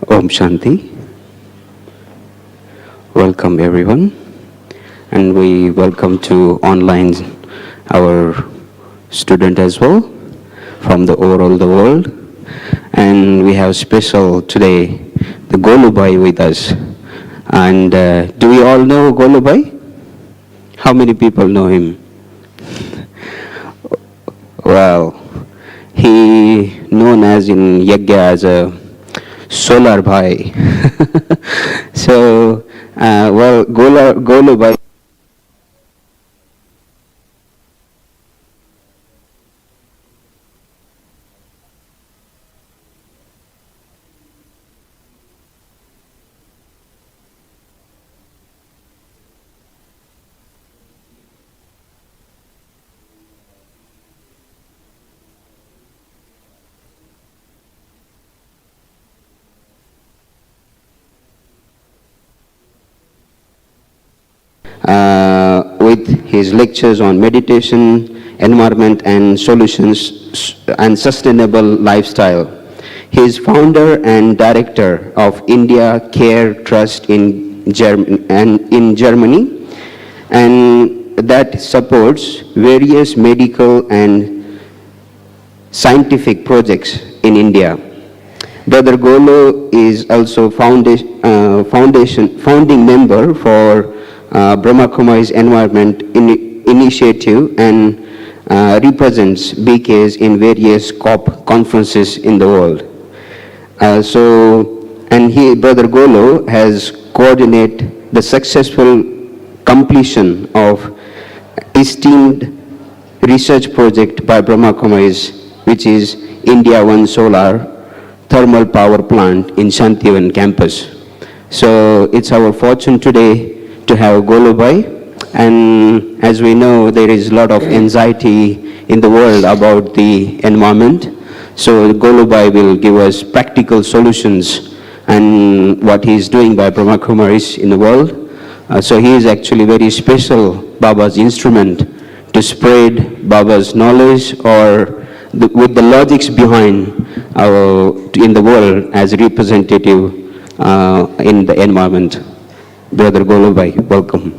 Om Shanti. Welcome everyone, and we welcome to online our student as well from the overall the world. And we have special today the Golo with us. And do we all know Golo? How many people know him? Well, he known as in Yagya as a Solar Bhai. So, well, Golo Bhai. With his lectures on meditation, environment and solutions and sustainable lifestyle. He is founder and director of India Care Trust in Germany, and that supports various medical and scientific projects in India. Brother Golo is also founding member for Brahma Kumari's Environment Initiative and represents BKs in various COP conferences in the world. Brother Golo has coordinated the successful completion of esteemed research project by Brahma Kumari's, which is India One Solar Thermal Power Plant in Shantivan campus. So it's our fortune today to have Golo Bhai, and as we know, there is a lot of anxiety in the world about the environment. So Golo Bhai will give us practical solutions and what he is doing by Brahma Kumaris in the world. So he is actually very special Baba's instrument to spread Baba's knowledge or with the logics behind in the world as a representative in the environment. Brother Golo Bhai, welcome.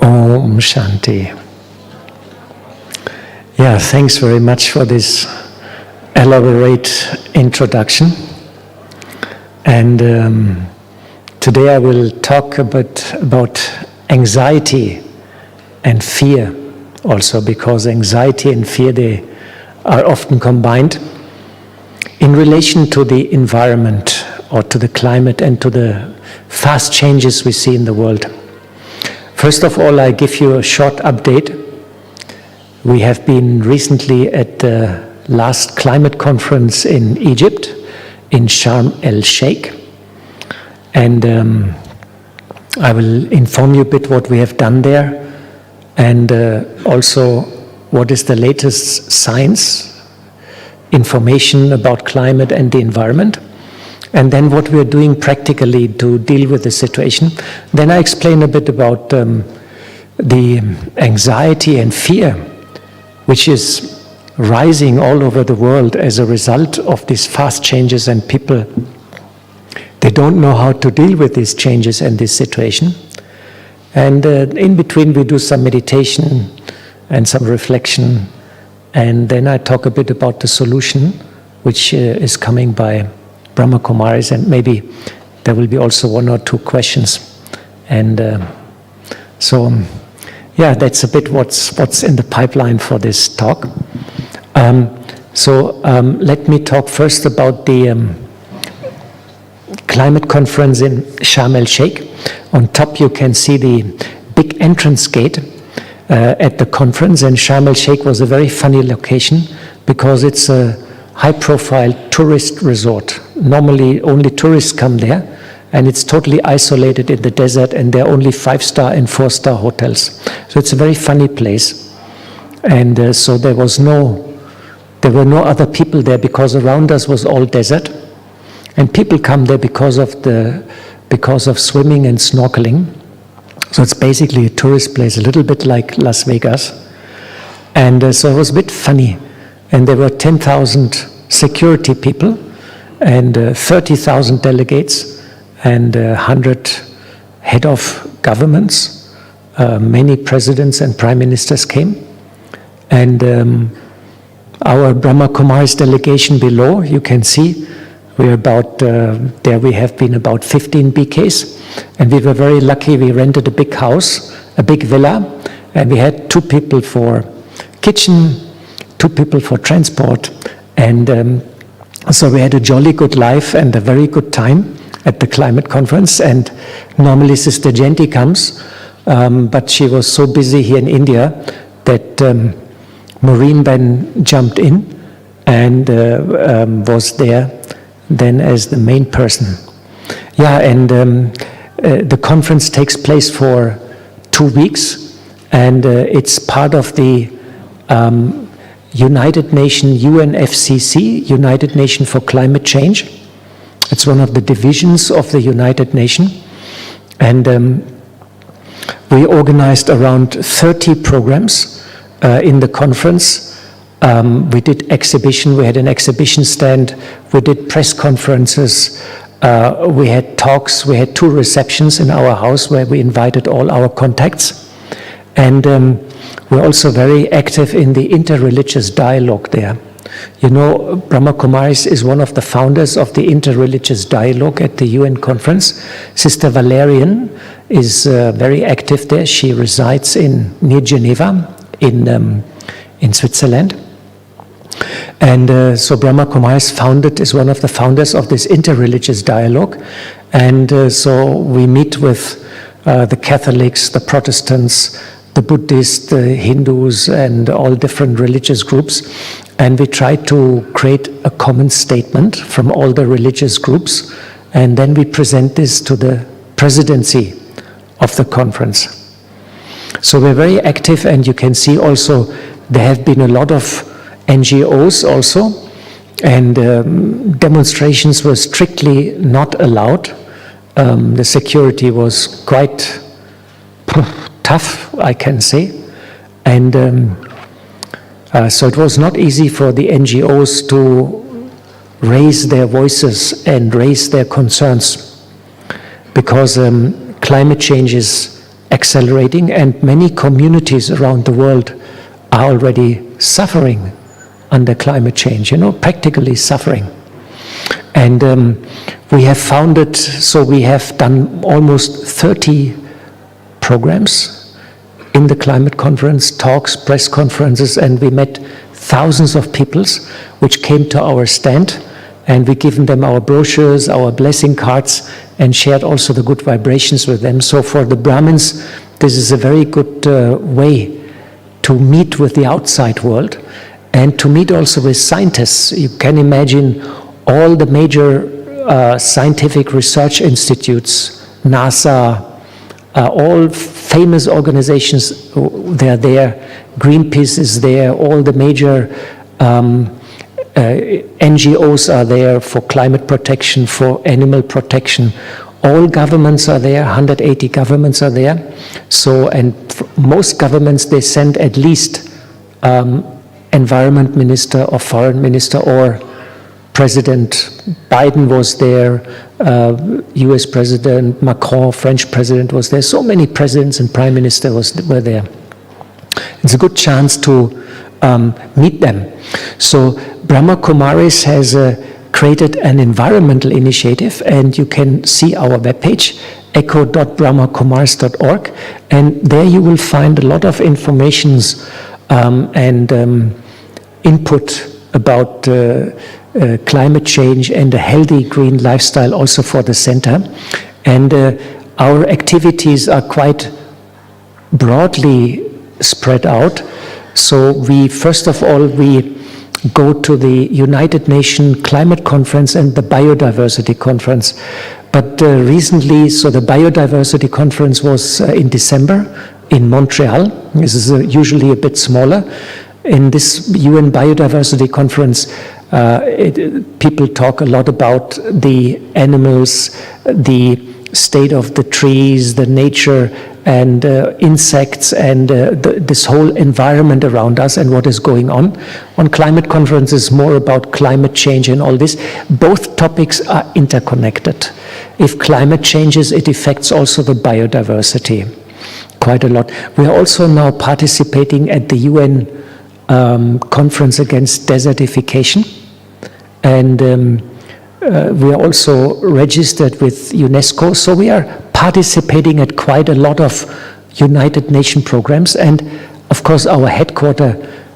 Om Shanti. Yeah, thanks very much for this elaborate introduction. And today I will talk a bit about anxiety and fear also, because anxiety and fear, they are often combined in relation to the environment or to the climate and to the fast changes we see in the world. First of all, I give you a short update. We have been recently at the last climate conference in Egypt, in Sharm el-Sheikh. And I will inform you a bit what we have done there, and also what is the latest science information about climate and the environment, and then what we are doing practically to deal with the situation. Then I explain a bit about the anxiety and fear which is rising all over the world as a result of these fast changes, and people, they don't know how to deal with these changes and this situation. And in between we do some meditation and some reflection, and then I talk a bit about the solution which is coming by Brahma Kumaris, and maybe there will be also one or two questions And yeah, that's a bit what's in the pipeline for this talk. Let me talk first about the climate conference in Sharm el-Sheikh. On top you can see the big entrance gate at the conference, and Sharm el-Sheikh was a very funny location because it's a high-profile tourist resort. Normally only tourists come there, and it's totally isolated in the desert, and there are only 5-star and 4-star hotels. So it's a very funny place. And so there were no other people there because around us was all desert. And people come there because of swimming and snorkeling. So it's basically a tourist place, a little bit like Las Vegas. And so it was a bit funny. And there were 10,000 security people and 30,000 delegates and 100 head of governments. Many presidents and prime ministers came. And our Brahma Kumaris delegation below, you can see, we're about, there we have been about 15 BKs, and we were very lucky. We rented a big house, a big villa, and we had 2 people for kitchen, 2 people for transport, and so we had a jolly good life and a very good time at the climate conference. And normally Sister Jenti comes, but she was so busy here in India that Maureen then jumped in and was there then as the main person. Yeah, and the conference takes place for 2 weeks, and it's part of the United Nations UNFCCC, United Nations for Climate Change. It's one of the divisions of the United Nations, and we organized around 30 programs in the conference. We did exhibition, we had an exhibition stand, we did press conferences, we had talks, we had 2 receptions in our house where we invited all our contacts. And we're also very active in the interreligious dialogue there. You know, Brahma Kumaris is one of the founders of the interreligious dialogue at the UN conference. Sister Valerian is very active there. She resides near Geneva in Switzerland. And so Brahma Kumaris is one of the founders of this interreligious dialogue. And so we meet with the Catholics, the Protestants, the Buddhists, the Hindus, and all different religious groups. And we try to create a common statement from all the religious groups. And then we present this to the presidency of the conference. So we're very active, and you can see also there have been a lot of NGOs also, and demonstrations were strictly not allowed. The security was quite tough, I can say, and so it was not easy for the NGOs to raise their voices and raise their concerns, because climate change is accelerating, and many communities around the world are already suffering under climate change, practically suffering. And we have founded, so we have done almost 30 programs in the climate conference, talks, press conferences, and we met thousands of people which came to our stand, and we given them our brochures, our blessing cards, and shared also the good vibrations with them. So for the Brahmins, this is a very good way to meet with the outside world, and to meet also with scientists. You can imagine all the major scientific research institutes, NASA, all famous organizations, they're there. Greenpeace is there, all the major NGOs are there for climate protection, for animal protection. All governments are there, 180 governments are there. So, and most governments, they send at least environment minister or foreign minister, or President Biden was there, US President Macron, French President was there. So many presidents and prime ministers were there. It's a good chance to meet them. So Brahma Kumaris has created an environmental initiative, and you can see our webpage, echo.brahmakumars.org, and there you will find a lot of informations and input about climate change and a healthy green lifestyle also for the center. And our activities are quite broadly spread out. So first of all, we go to the United Nations Climate Conference and the Biodiversity Conference. But recently, so the Biodiversity Conference was in December in Montreal. This is usually a bit smaller. In this UN Biodiversity Conference, people talk a lot about the animals, the state of the trees, the nature, and insects, and this whole environment around us and what is going on. On climate conferences, more about climate change and all this. Both topics are interconnected. If climate changes, it affects also the biodiversity quite a lot. We are also now participating at the UN conference against desertification, and we are also registered with UNESCO, so we are participating at quite a lot of United Nations programs. And of course our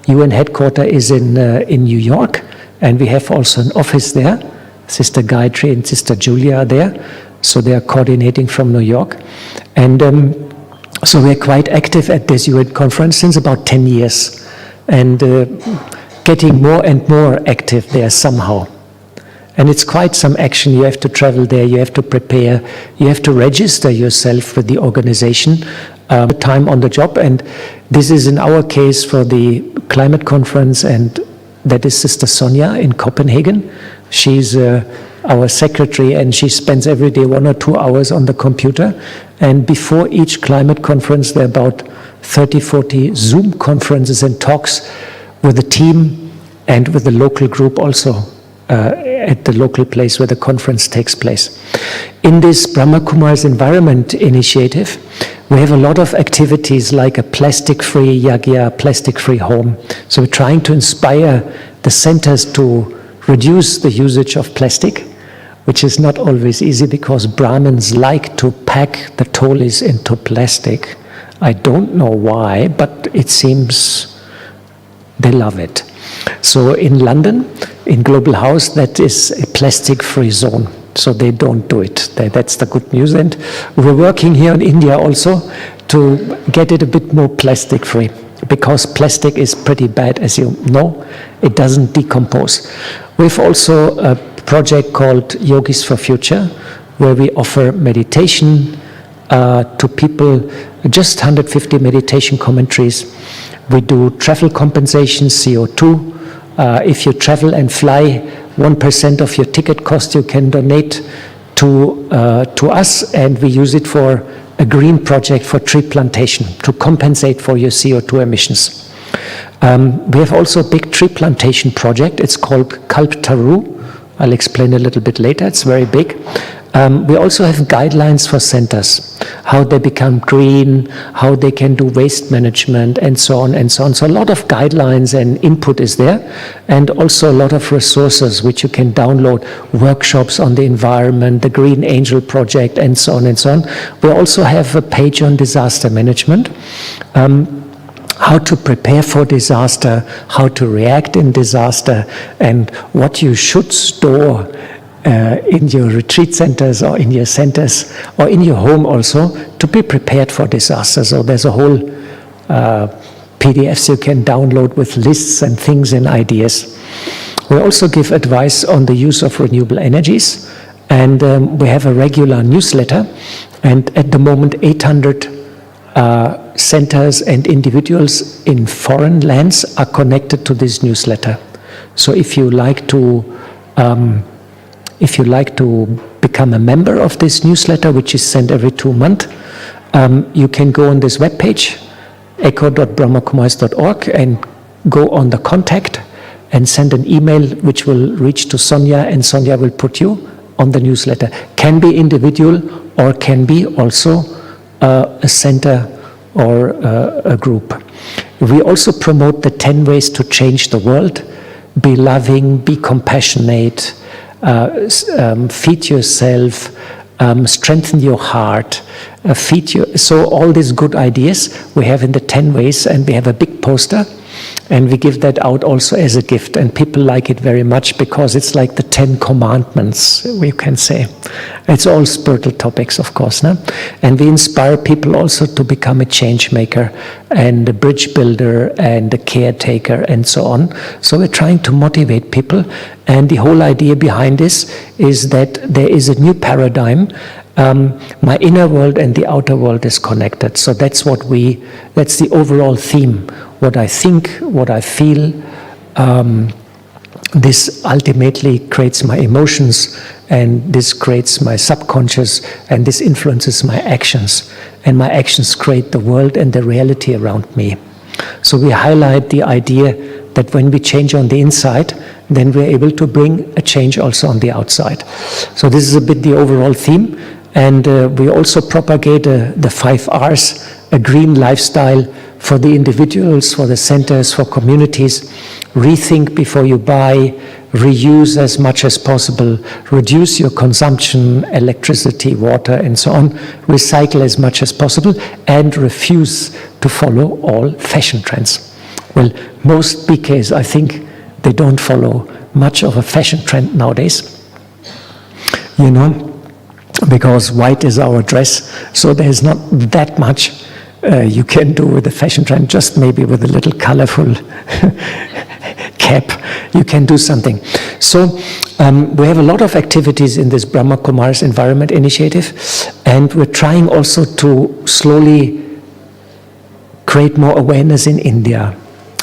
UN headquarter is in New York, and we have also an office there. Sister Gayatri and Sister Julia are there, so they are coordinating from New York. And so we are quite active at this UN conference since about 10 years, and getting more and more active there somehow. And it's quite some action. You have to travel there, you have to prepare, you have to register yourself with the organization, time on the job. And this is in our case for the climate conference, and that is Sister Sonia in Copenhagen. She's our secretary, and she spends every day 1 or 2 hours on the computer. And before each climate conference, there are about 30, 40 Zoom conferences and talks with the team and with the local group also. At the local place where the conference takes place. In this Brahma Kumaris Environment Initiative, we have a lot of activities like a plastic-free yagya, plastic-free home. So we're trying to inspire the centers to reduce the usage of plastic, which is not always easy because Brahmins like to pack the tholis into plastic. I don't know why, but it seems they love it. So in London, in Global House, that is a plastic-free zone. So they don't do it. That's the good news. And we're working here in India also to get it a bit more plastic-free, because plastic is pretty bad, as you know. It doesn't decompose. We've also a project called Yogis for Future, where we offer meditation to people, just 150 meditation commentaries. We do travel compensation, CO2. If you travel and fly, 1% of your ticket cost you can donate to us, and we use it for a green project for tree plantation to compensate for your CO2 emissions. We have also a big tree plantation project. It's called Kalptaru. I'll explain a little bit later. It's very big. We also have guidelines for centers, how they become green, how they can do waste management, and so on and so on. So a lot of guidelines and input is there, and also a lot of resources which you can download, workshops on the environment, the Green Angel Project, and so on and so on. We also have a page on disaster management, how to prepare for disaster, how to react in disaster, and what you should store in your retreat centers or in your centers or in your home also to be prepared for disaster. So there's a whole PDFs you can download with lists and things and ideas. We also give advice on the use of renewable energies, and we have a regular newsletter, and at the moment 800 centers and individuals in foreign lands are connected to this newsletter. So if you like to become a member of this newsletter, which is sent every 2 months, you can go on this webpage, echo.brahmakumars.org, and go on the contact and send an email which will reach to Sonia, and Sonia will put you on the newsletter. Can be individual or can be also a center or a group. We also promote the 10 ways to change the world. Be loving, be compassionate, feed yourself, strengthen your heart, feed you. So all these good ideas we have in the 10 ways, and we have a big poster, and we give that out also as a gift, and people like it very much because it's like the 10 commandments, we can say. It's all spiritual topics, of course, no? And we inspire people also to become a change maker and a bridge builder and a caretaker and so on. So we're trying to motivate people, and the whole idea behind this is that there is a new paradigm. My inner world and the outer world is connected. So that's that's the overall theme. What I think, what I feel, this ultimately creates my emotions, and this creates my subconscious, and this influences my actions. And my actions create the world and the reality around me. So we highlight the idea that when we change on the inside, then we're able to bring a change also on the outside. So this is a bit the overall theme. And we also propagate the 5 R's, a green lifestyle for the individuals, for the centers, for communities. Rethink before you buy, reuse as much as possible, reduce your consumption, electricity, water, and so on, recycle as much as possible, and refuse to follow all fashion trends. Well, most BKs, I think, they don't follow much of a fashion trend nowadays, you know, because white is our dress, so there's not that much you can do with the fashion trend, just maybe with a little colorful cap, you can do something. So we have a lot of activities in this Brahma Kumaris Environment Initiative, and we're trying also to slowly create more awareness in India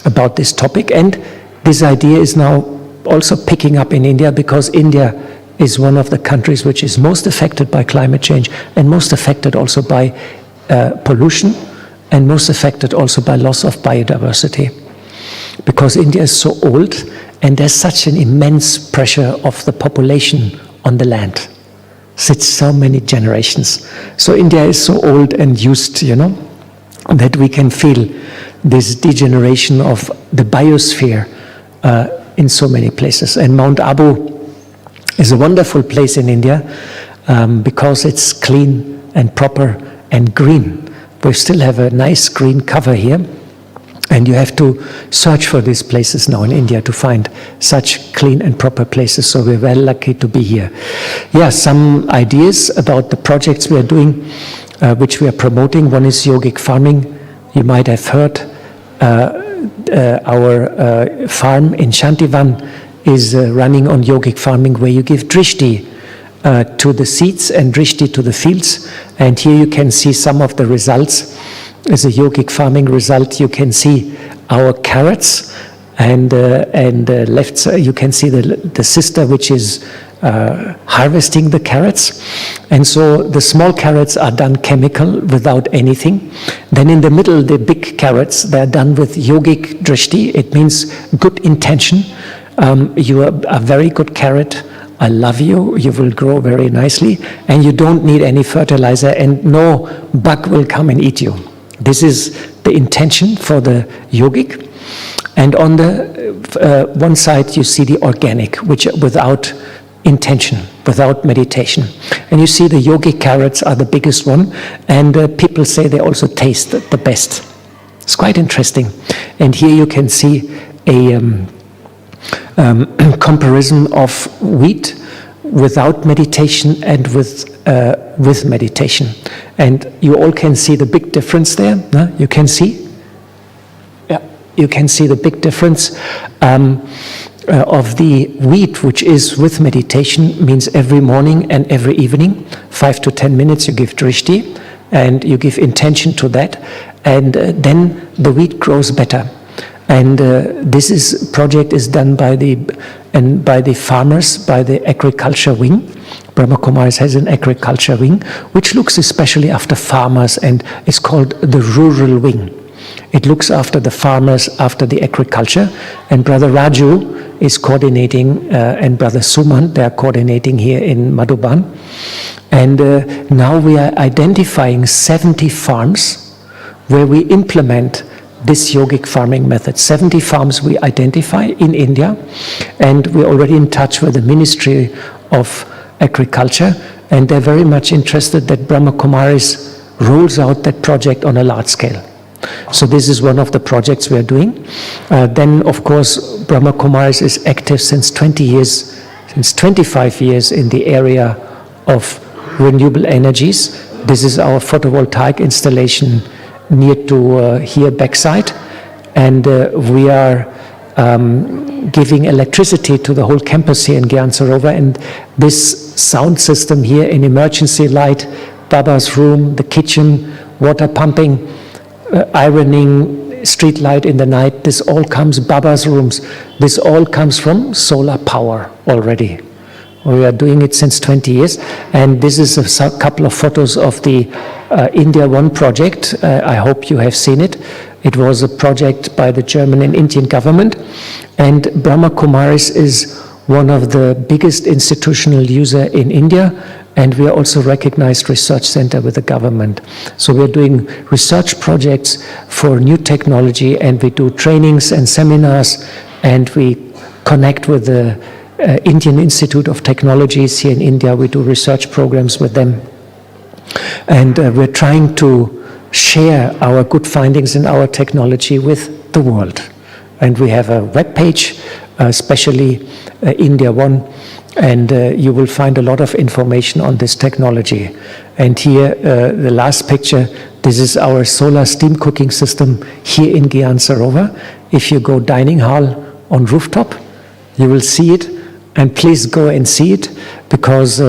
about this topic, and this idea is now also picking up in India, because India is one of the countries which is most affected by climate change, and most affected also by pollution, and most affected also by loss of biodiversity. Because India is so old, and there's such an immense pressure of the population on the land. So it's so many generations. So India is so old and used, you know, that we can feel this degeneration of the biosphere in so many places. And Mount Abu is a wonderful place in India because it's clean and proper and green. We still have a nice green cover here, and you have to search for these places now in India to find such clean and proper places, so we're very lucky to be here. Yeah, some ideas about the projects we are doing, which we are promoting. One is yogic farming. You might have heard our farm in Shantivan is running on yogic farming, where you give drishti to the seeds and drishti to the fields. And here you can see some of the results. As a yogic farming result, you can see our carrots, and left side you can see the sister which is harvesting the carrots. And so the small carrots are done chemical without anything. Then in the middle, the big carrots, they're done with yogic drishti. It means good intention. You are a very good carrot. I love you. You will grow very nicely, and you don't need any fertilizer, and no bug will come and eat you. This is the intention for the yogic. And on the one side, you see the organic, which without intention, without meditation. And you see the yogic carrots are the biggest one, and people say they also taste the best. It's quite interesting. And here you can see a comparison of wheat without meditation and with meditation. And you all can see the big difference there. No? You can see? Yeah, you can see the big difference of the wheat, which is with meditation, means every morning and every evening, 5 to 10 minutes you give drishti, and you give intention to that, and then the wheat grows better. And this project is done by the farmers, by the agriculture wing. Brahma Kumaris has an agriculture wing, which looks especially after farmers, and is called the rural wing. It looks after the farmers, after the agriculture, and Brother Raju is coordinating, and Brother Suman, they are coordinating here in Madhuban. And now we are identifying 70 farms where we implement this yogic farming method. 70 farms we identify in India, and we're already in touch with the Ministry of Agriculture, and they're very much interested that Brahma Kumaris rolls out that project on a large scale. So this is one of the projects we are doing. Then, of course, Brahma Kumaris is active since 20 years, since 25 years in the area of renewable energies. This is our photovoltaic installation near to here backside, and we are giving electricity to the whole campus here in Gyan Sarovar. And this sound system here, an emergency light, Baba's room, the kitchen, water pumping, ironing, street light in the night, this all comes, Baba's rooms, this all comes from solar power already. We are doing it since 20 years, and this is a couple of photos of the India One project. I hope you have seen it. It was a project by the German and Indian government, and Brahma Kumaris is one of the biggest institutional user in India, and we are also recognized research center with the government. So we are doing research projects for new technology, and we do trainings and seminars, and we connect with the Indian Institute of Technologies here in India. We do research programs with them. And we're trying to share our good findings in our technology with the world. And we have a web page, especially India One, and you will find a lot of information on this technology. And here, the last picture, this is our solar steam cooking system here in Gyan Sarovar. If you go dining hall on rooftop, you will see it. And please go and see it, because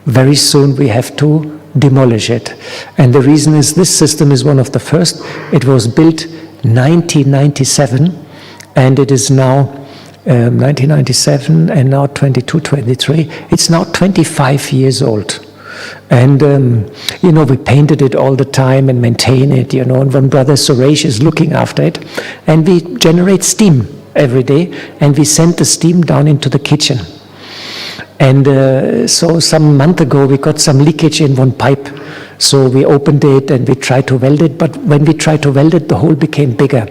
very soon we have to demolish it. And the reason is this system is one of the first. It was built 1997, and it is now 1997 and now 22, 23. It's now 25 years old. And, you know, we painted it all the time and maintain it, you know, and one brother Suresh is looking after it. And we generate steam every day, and we send the steam down into the kitchen. And so some month ago we got some leakage in one pipe, so we opened it and we tried to weld it, but when we tried to weld it, the hole became bigger.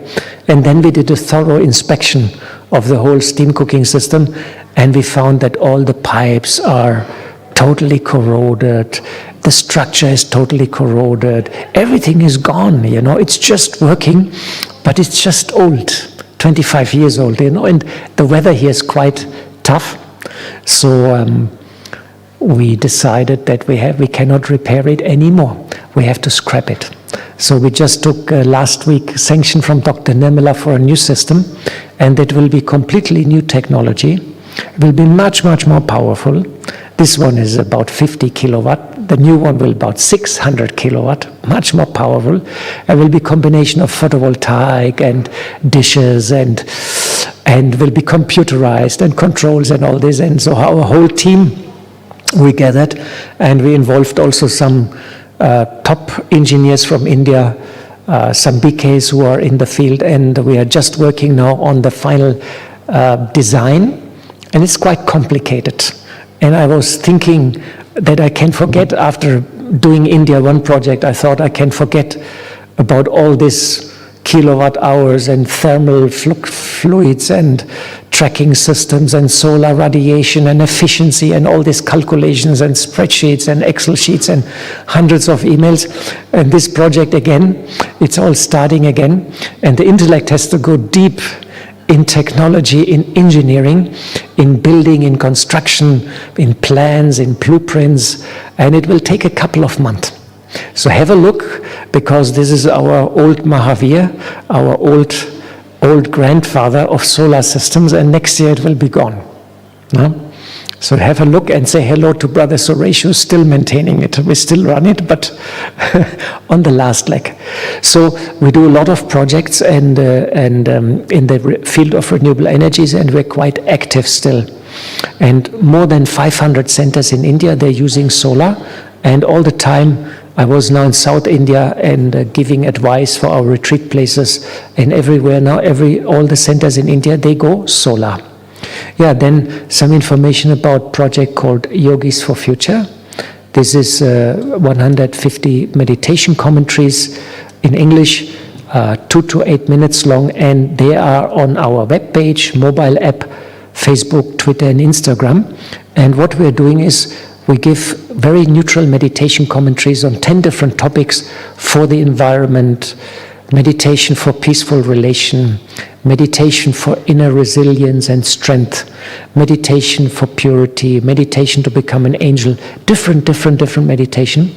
And then we did a thorough inspection of the whole steam cooking system, and we found that all the pipes are totally corroded, the structure is totally corroded, everything is gone, you know, it's just working, but it's just old. 25 years old, you know, and the weather here is quite tough. So we decided that we cannot repair it anymore. We have to scrap it. So we just took last week sanction from Dr. Nirmala for a new system, and it will be completely new technology. It will be much, much more powerful. This one is about 50 kilowatt. The new one will about 600 kilowatt, much more powerful. It will be a combination of photovoltaic and dishes, and will be computerized and controls and all this. And so our whole team, we gathered, and we involved also some top engineers from India, some BKs who are in the field, and we are just working now on the final design, and it's quite complicated. And I was thinking that I can forget, after doing India One project, I thought I can forget about all this kilowatt hours and thermal fluids and tracking systems and solar radiation and efficiency and all these calculations and spreadsheets and Excel sheets and hundreds of emails. And this project again, it's all starting again, and the intellect has to go deep in technology, in engineering, in building, in construction, in plans, in blueprints, and it will take a couple of months. So have a look, because this is our old Mahavir, our old grandfather of solar systems, and next year it will be gone. No? So have a look and say hello to Brother Suresh, who's still maintaining it. We still run it, but on the last leg. So we do a lot of projects and in the field of renewable energies, and we're quite active still. And more than 500 centers in India, they're using solar, and all the time I was now in South India and giving advice for our retreat places, and everywhere now, all the centers in India, they go solar. Yeah, then some information about project called Yogis for Future. This is 150 meditation commentaries in English, 2 to 8 minutes long, and they are on our webpage, mobile app, Facebook, Twitter, and Instagram. And what we're doing is We give very neutral meditation commentaries on 10 different topics for the environment, meditation for peaceful relation, meditation for inner resilience and strength, meditation for purity, meditation to become an angel, different meditation.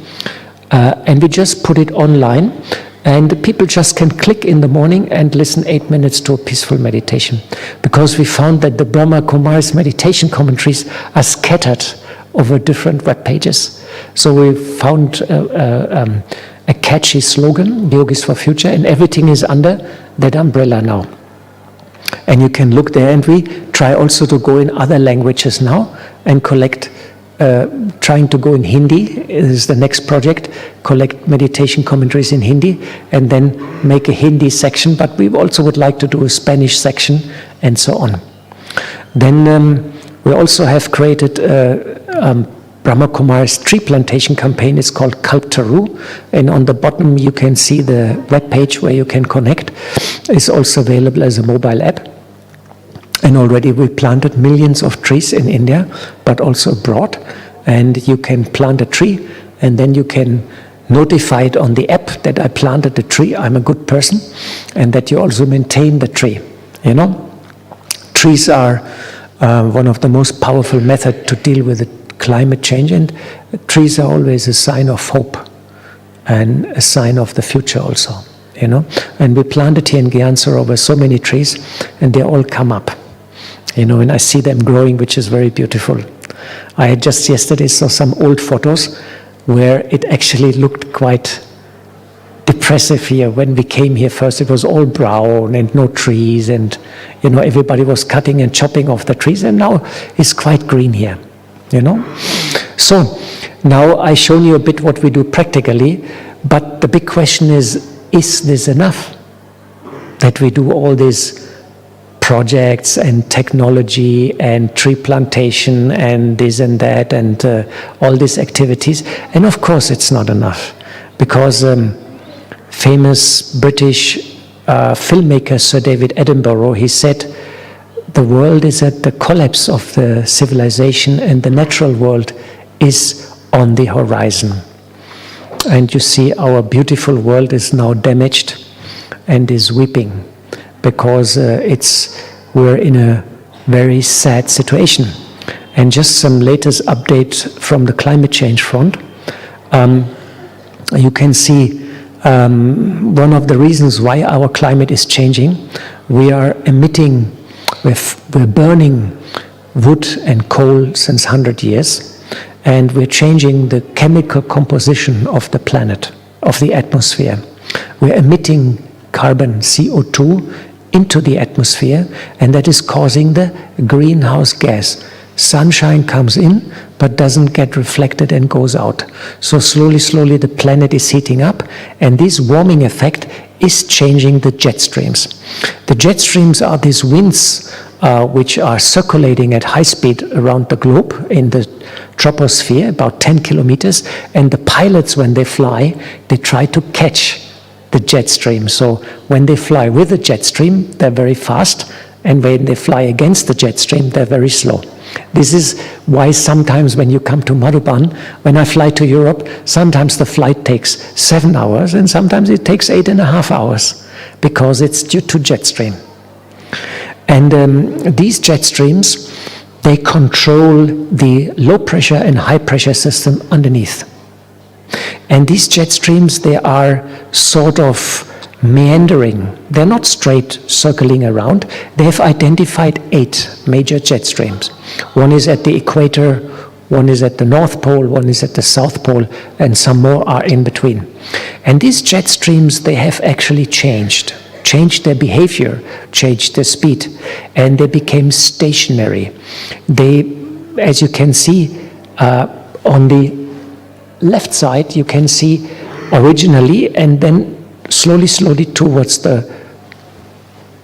And we just put it online, and people just can click in the morning and listen 8 minutes to a peaceful meditation. Because we found that the Brahma Kumaris meditation commentaries are scattered over different web pages. So we found a catchy slogan, Yogis for Future, and everything is under that umbrella now. And you can look there, and we try also to go in other languages now and collect, trying to go in Hindi is the next project, collect meditation commentaries in Hindi, and then make a Hindi section, but we also would like to do a Spanish section, and so on. Then we also have created Brahma Kumaris tree plantation campaign. It's called Kalptaru, and on the bottom you can see the web page where you can connect. It's also available as a mobile app. And already we planted millions of trees in India, but also abroad. And you can plant a tree, and then you can notify it on the app that I planted the tree, I'm a good person, and that you also maintain the tree. You know, trees are one of the most powerful methods to deal with the climate change, and trees are always a sign of hope and a sign of the future also, you know. And we planted here in Gyan Sarovar so many trees, and they all come up, you know, and I see them growing, which is very beautiful. I just yesterday saw some old photos where it actually looked quite depressive here. When we came here first, it was all brown and no trees, and you know, everybody was cutting and chopping off the trees, and now it's quite green here, you know. So now I've shown you a bit what we do practically, but the big question is this enough? That we do all these projects and technology and tree plantation and this and that and all these activities, and of course it's not enough, because famous British filmmaker Sir David Attenborough, he said the world is at the collapse of the civilization and the natural world is on the horizon. And you see our beautiful world is now damaged and is weeping, because we're in a very sad situation. And just some latest update from the climate change front. You can see one of the reasons why our climate is changing. We are emitting, we're burning wood and coal since 100 years, and we're changing the chemical composition of the planet, of the atmosphere. We're emitting carbon, CO2, into the atmosphere, and that is causing the greenhouse gas. Sunshine comes in, but doesn't get reflected and goes out. So slowly the planet is heating up, and this warming effect is changing the jet streams. The jet streams are these winds which are circulating at high speed around the globe in the troposphere, about 10 kilometers, and the pilots, when they fly, they try to catch the jet stream. So when they fly with the jet stream, they're very fast, and when they fly against the jet stream, they're very slow. This is why sometimes when you come to Madhuban, when I fly to Europe, sometimes the flight takes 7 hours, and sometimes it takes 8.5 hours, because it's due to jet stream. And these jet streams, they control the low pressure and high pressure system underneath. And these jet streams, they are sort of meandering. They're not straight circling around. They have identified 8 major jet streams. One is at the equator, one is at the North Pole, one is at the South Pole, and some more are in between. And these jet streams, they have actually changed their behavior, changed their speed, and they became stationary. They, as you can see on the left side, you can see originally, and then slowly towards the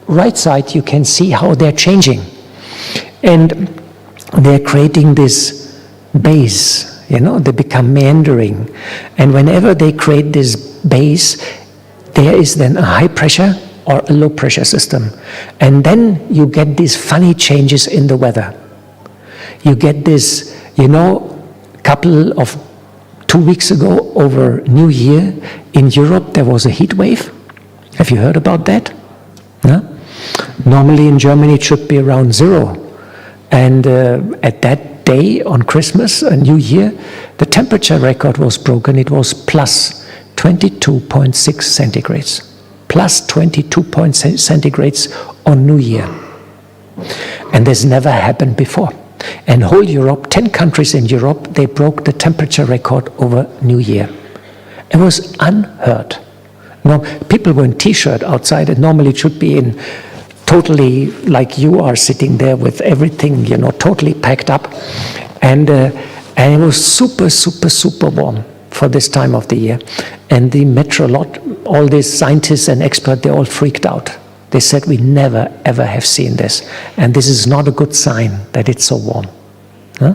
right side, you can see how they're changing. And they're creating this base, you know, they become meandering. And whenever they create this base, there is then a high pressure or a low pressure system. And then you get these funny changes in the weather. You get this, you know, couple of 2 weeks ago, over New Year, in Europe there was a heat wave. Have you heard about that? No? Normally in Germany it should be around 0. And at that day on Christmas, a New Year, the temperature record was broken. It was plus 22.6 centigrades. Plus 22 centigrades on New Year. And this never happened before. And whole Europe, 10 countries in Europe, they broke the temperature record over New Year. It was unheard. Now, people were in t-shirt outside, and normally it should be in totally like you are sitting there with everything, totally packed up. And it was super, super, super warm for this time of the year. And the all these scientists and experts, they all freaked out. They said, we never, ever have seen this. And this is not a good sign that it's so warm. Huh?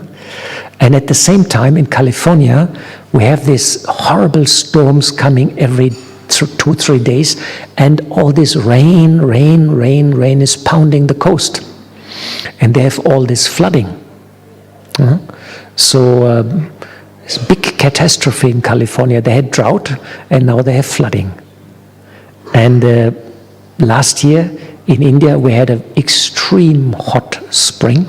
And at the same time, in California, we have these horrible storms coming every 2-3 days, and all this rain is pounding the coast. And they have all this flooding. So it's a big catastrophe in California. They had drought, and now they have flooding. And last year in India, we had an extreme hot spring,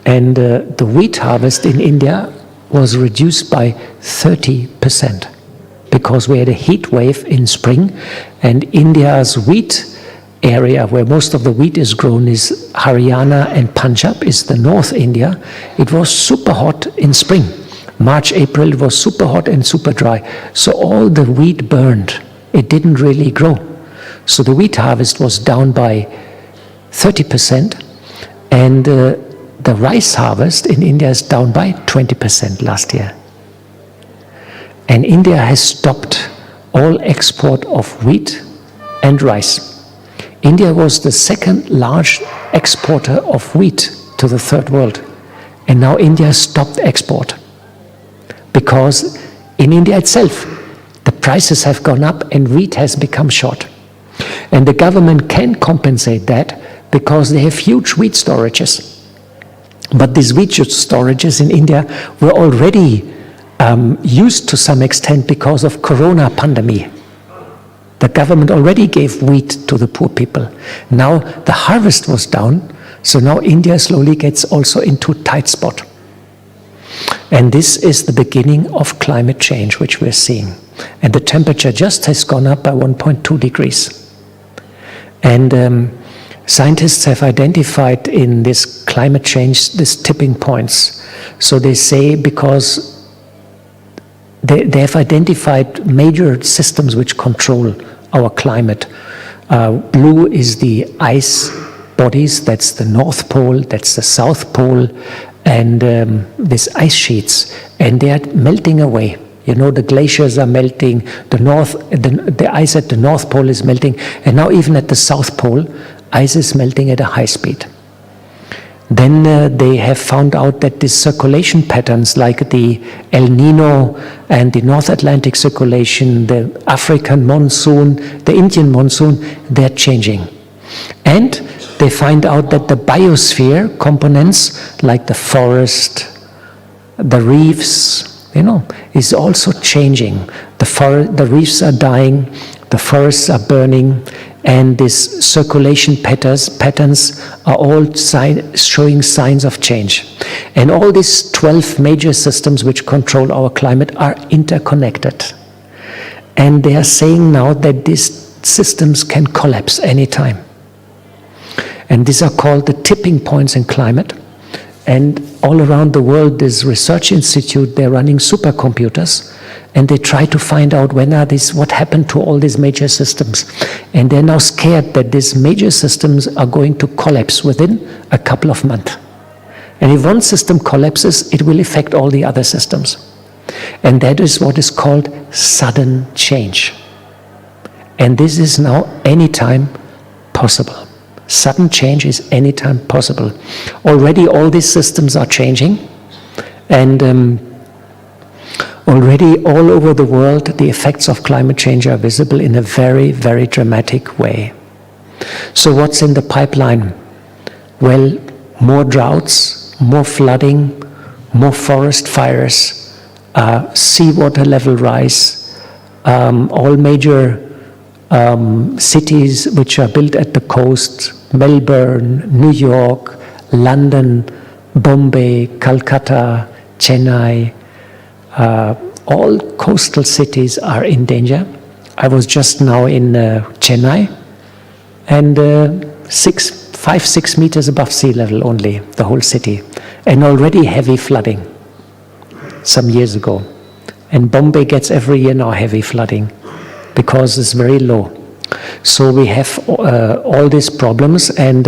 and the wheat harvest in India was reduced by 30%. Because we had a heat wave in spring, and India's wheat area, where most of the wheat is grown, is Haryana and Punjab, is the North India. It was super hot in spring. March, April, it was super hot and super dry. So all the wheat burned. It didn't really grow. So the wheat harvest was down by 30%, and the rice harvest in India is down by 20% last year. And India has stopped all export of wheat and rice. India was the second large exporter of wheat to the third world. And now India stopped export. Because in India itself, the prices have gone up and wheat has become short. And the government can compensate that because they have huge wheat storages. But these wheat storages in India were already used to some extent because of corona pandemic. The government already gave wheat to the poor people. Now the harvest was down, so now India slowly gets also into a tight spot. And this is the beginning of climate change, which we're seeing. And the temperature just has gone up by 1.2 degrees. And scientists have identified in this climate change these tipping points. So they say because they have identified major systems which control our climate. Blue is the ice bodies, that's the North Pole, that's the South Pole, and these ice sheets, and they are melting away. The glaciers are melting, the ice at the North Pole is melting, and now even at the South Pole, ice is melting at a high speed. Then they have found out that these circulation patterns like the El Nino and the North Atlantic circulation, the African monsoon, the Indian monsoon, they're changing. And they find out that the biosphere components like the forest, the reefs, is also changing. The reefs are dying, the forests are burning, and these circulation patterns are all showing signs of change. And all these 12 major systems which control our climate are interconnected. And they are saying now that these systems can collapse anytime. And these are called the tipping points in climate. And all around the world, this research institute, they're running supercomputers, and they try to find out what happened to all these major systems. And they're now scared that these major systems are going to collapse within a couple of months. And if one system collapses, it will affect all the other systems. And that is what is called sudden change. And this is now anytime possible. Sudden change is anytime possible. Already all these systems are changing, and already all over the world the effects of climate change are visible in a very, very dramatic way. So what's in the pipeline? Well, more droughts, more flooding, more forest fires, seawater level rise, all major cities which are built at the coast, Melbourne, New York, London, Bombay, Calcutta, Chennai, all coastal cities are in danger. I was just now in Chennai, and 5-6 meters above sea level only, the whole city, and already heavy flooding some years ago. And Bombay gets every year now heavy flooding because it's very low. So we have all these problems, and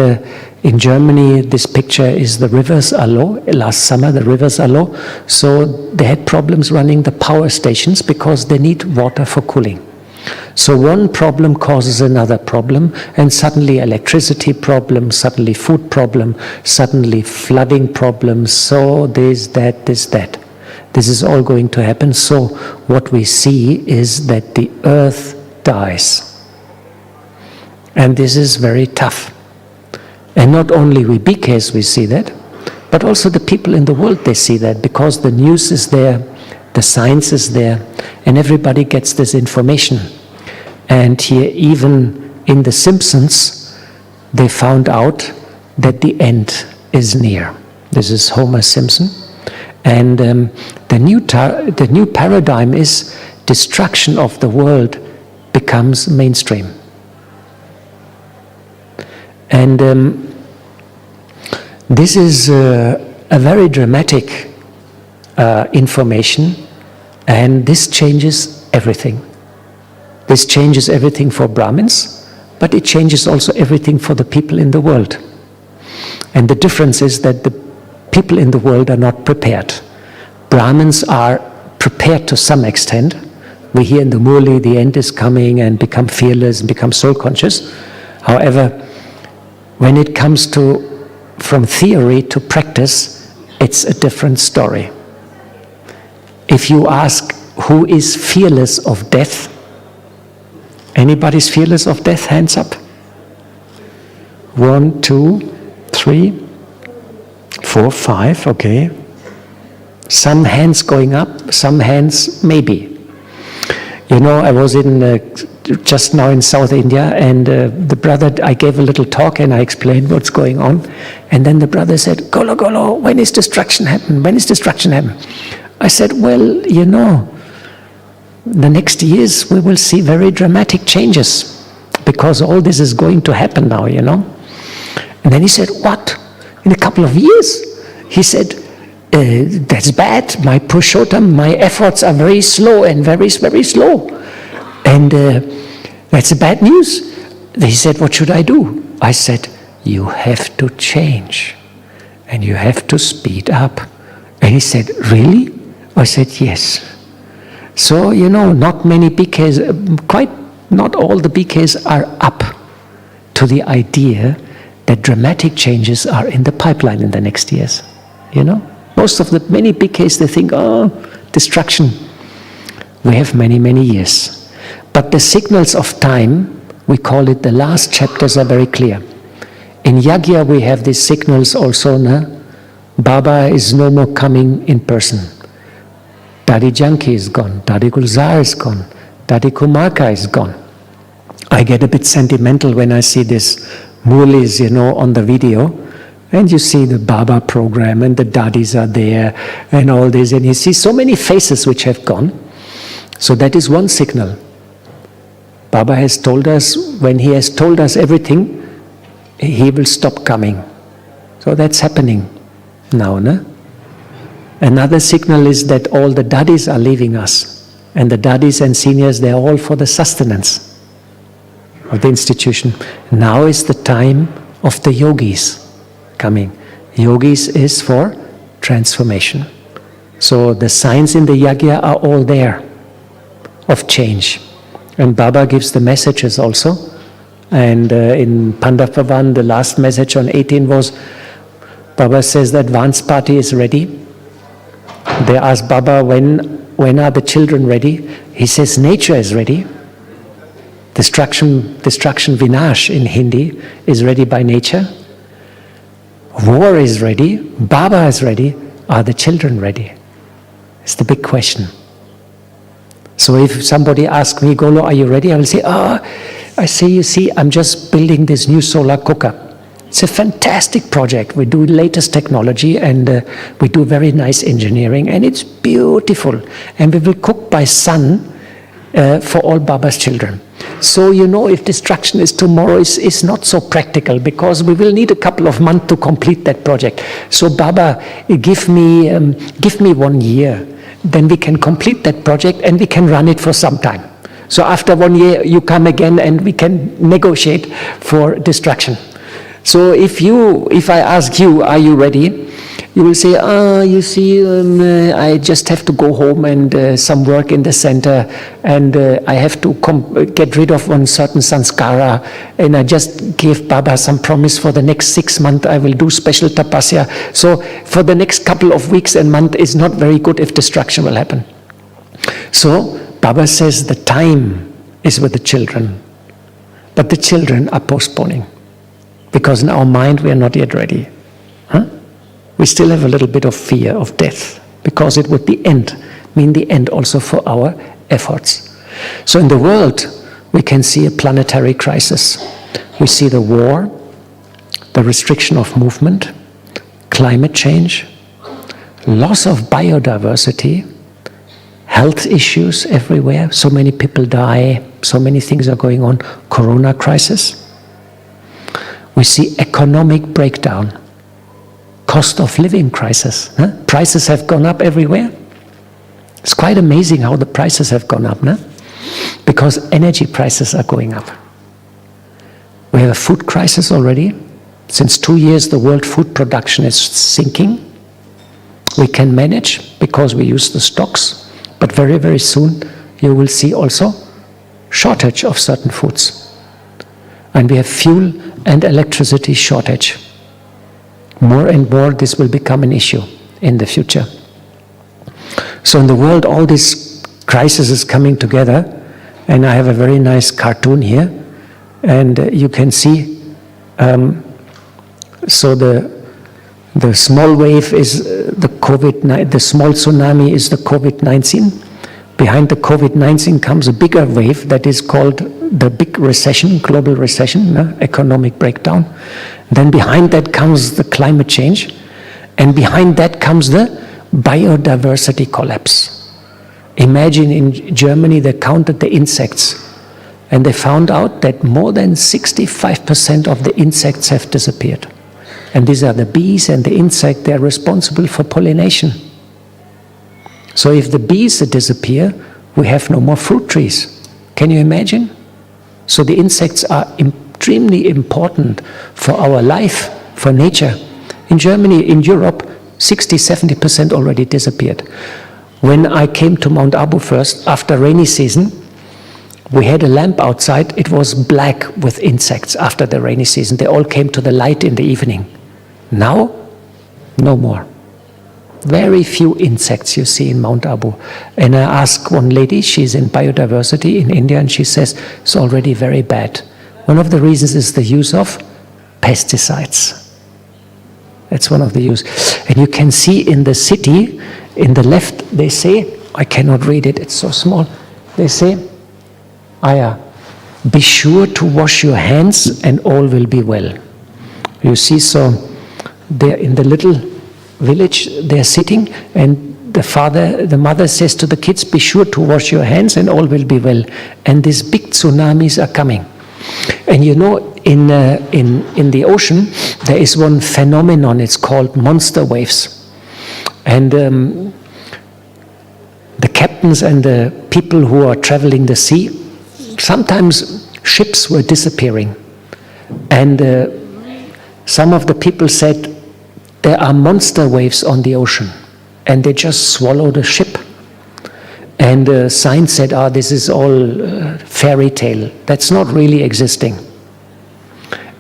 in Germany this picture is the rivers are low. Last summer the rivers are low, so they had problems running the power stations because they need water for cooling. So one problem causes another problem, and suddenly electricity problem, suddenly food problem, suddenly flooding problems, so this, that, this, that. This is all going to happen. So what we see is that the earth dies. And this is very tough. And not only we BKs we see that, but also the people in the world, they see that, because the news is there, the science is there, and everybody gets this information. And here, even in The Simpsons, they found out that the end is near. This is Homer Simpson. And the new paradigm is destruction of the world becomes mainstream. And this is a very dramatic information, and this changes everything. This changes everything for Brahmins, but it changes also everything for the people in the world. And the difference is that the people in the world are not prepared. Brahmins are prepared to some extent. We hear in the Murli, the end is coming, and become fearless and become soul conscious. However, when it comes to from theory to practice, it's a different story. If you ask who is fearless of death, anybody's fearless of death? Hands up. 1, 2, 3, 4, 5, okay. Some hands going up, some hands maybe. You know, I was just now in South India, and the brother, I gave a little talk and I explained what's going on. And then the brother said, Golo, Golo, when is destruction happen? When is destruction happen? I said, well, you know, the next years we will see very dramatic changes because all this is going to happen now, you know. And then he said, what? In a couple of years? He said, that's bad. My Purushottam, my efforts are very slow and very, very slow. And that's bad news. He said, what should I do? I said, you have to change and you have to speed up. And he said, really? I said, yes. So, you know, not many BKs, quite not all the BKs are up to the idea that dramatic changes are in the pipeline in the next years, you know. Most of the many BKs, they think, oh, destruction. We have many, many years. But the signals of time, we call it the last chapters, are very clear. In Yagya we have these signals also, Baba is no more coming in person. Dadi Janki is gone, Dadi Gulzar is gone, Dadi Kumarka is gone. I get a bit sentimental when I see this Murlis, you know, on the video, and you see the Baba program and the Dadis are there and all this, and you see so many faces which have gone. So that is one signal. Baba has told us, when he has told us everything, he will stop coming. So that's happening now, no? Another signal is that all the Dadis are leaving us. And the Dadis and seniors, they are all for the sustenance of the institution. Now is the time of the yogis coming. Yogis is for transformation. So the signs in the yagya are all there of change. And Baba gives the messages also. And in Pandapavan, the last message on 18 was, Baba says the advance party is ready. They ask Baba, when are the children ready? He says nature is ready. Destruction vinash in Hindi is ready by nature. War is ready. Baba is ready. are the children ready? It's the big question. So if somebody asks me, Golo, are you ready? I will say, I say, you see, I'm just building this new solar cooker. It's a fantastic project. We do latest technology and we do very nice engineering and it's beautiful. And we will cook by sun for all Baba's children. So, you know, if destruction is tomorrow, is not so practical because we will need a couple of months to complete that project. So Baba, give me 1 year. Then we can complete that project and we can run it for some time. So after 1 year, you come again and we can negotiate for destruction. So if I ask you, are you ready? You will say, you see, I just have to go home and some work in the center and I have to get rid of one certain sanskara and I just gave Baba some promise for the next 6 months I will do special tapasya. So for the next couple of weeks and month is not very good if destruction will happen. So Baba says the time is with the children, but the children are postponing because in our mind we are not yet ready. We still have a little bit of fear of death because it would mean the end also for our efforts. So in the world, we can see a planetary crisis. We see the war, the restriction of movement, climate change, loss of biodiversity, health issues everywhere. So many people die, so many things are going on. Corona crisis. We see economic breakdown. Cost of living crisis. Prices have gone up everywhere. It's quite amazing how the prices have gone up, because energy prices are going up. We have a food crisis already. Since 2 years, the world food production is sinking. We can manage because we use the stocks, but very, very soon you will see also shortage of certain foods. And we have fuel and electricity shortage. More and more this will become an issue in the future. So in the world all these crises is coming together, and I have a very nice cartoon here, and you can see, so the small wave is the the small tsunami is the COVID-19. Behind the COVID-19 comes a bigger wave that is called the big recession, global recession, economic breakdown. Then behind that comes the climate change, and behind that comes the biodiversity collapse. Imagine in Germany they counted the insects, and they found out that more than 65% of the insects have disappeared. And these are the bees and the insect, they are responsible for pollination. So if the bees disappear, we have no more fruit trees. Can you imagine? So the insects are extremely important for our life, for nature. In Germany, in Europe, 60-70% already disappeared. When I came to Mount Abu first, after rainy season, we had a lamp outside. It was black with insects after the rainy season. They all came to the light in the evening. Now, no more. Very few insects you see in Mount Abu. And I asked one lady, she's in biodiversity in India, and she says it's already very bad. One of the reasons is the use of pesticides. That's one of the use. And you can see in the city, in the left, they say, I cannot read it, it's so small. They say, be sure to wash your hands and all will be well. You see, so they're in the little village, they're sitting, and the mother says to the kids, be sure to wash your hands and all will be well. And these big tsunamis are coming. And you know, in the ocean, there is one phenomenon, it's called monster waves. And the captains and the people who are traveling the sea, sometimes ships were disappearing. And some of the people said, there are monster waves on the ocean, and they just swallow the ship. And science said, this is all fairy tale. That's not really existing.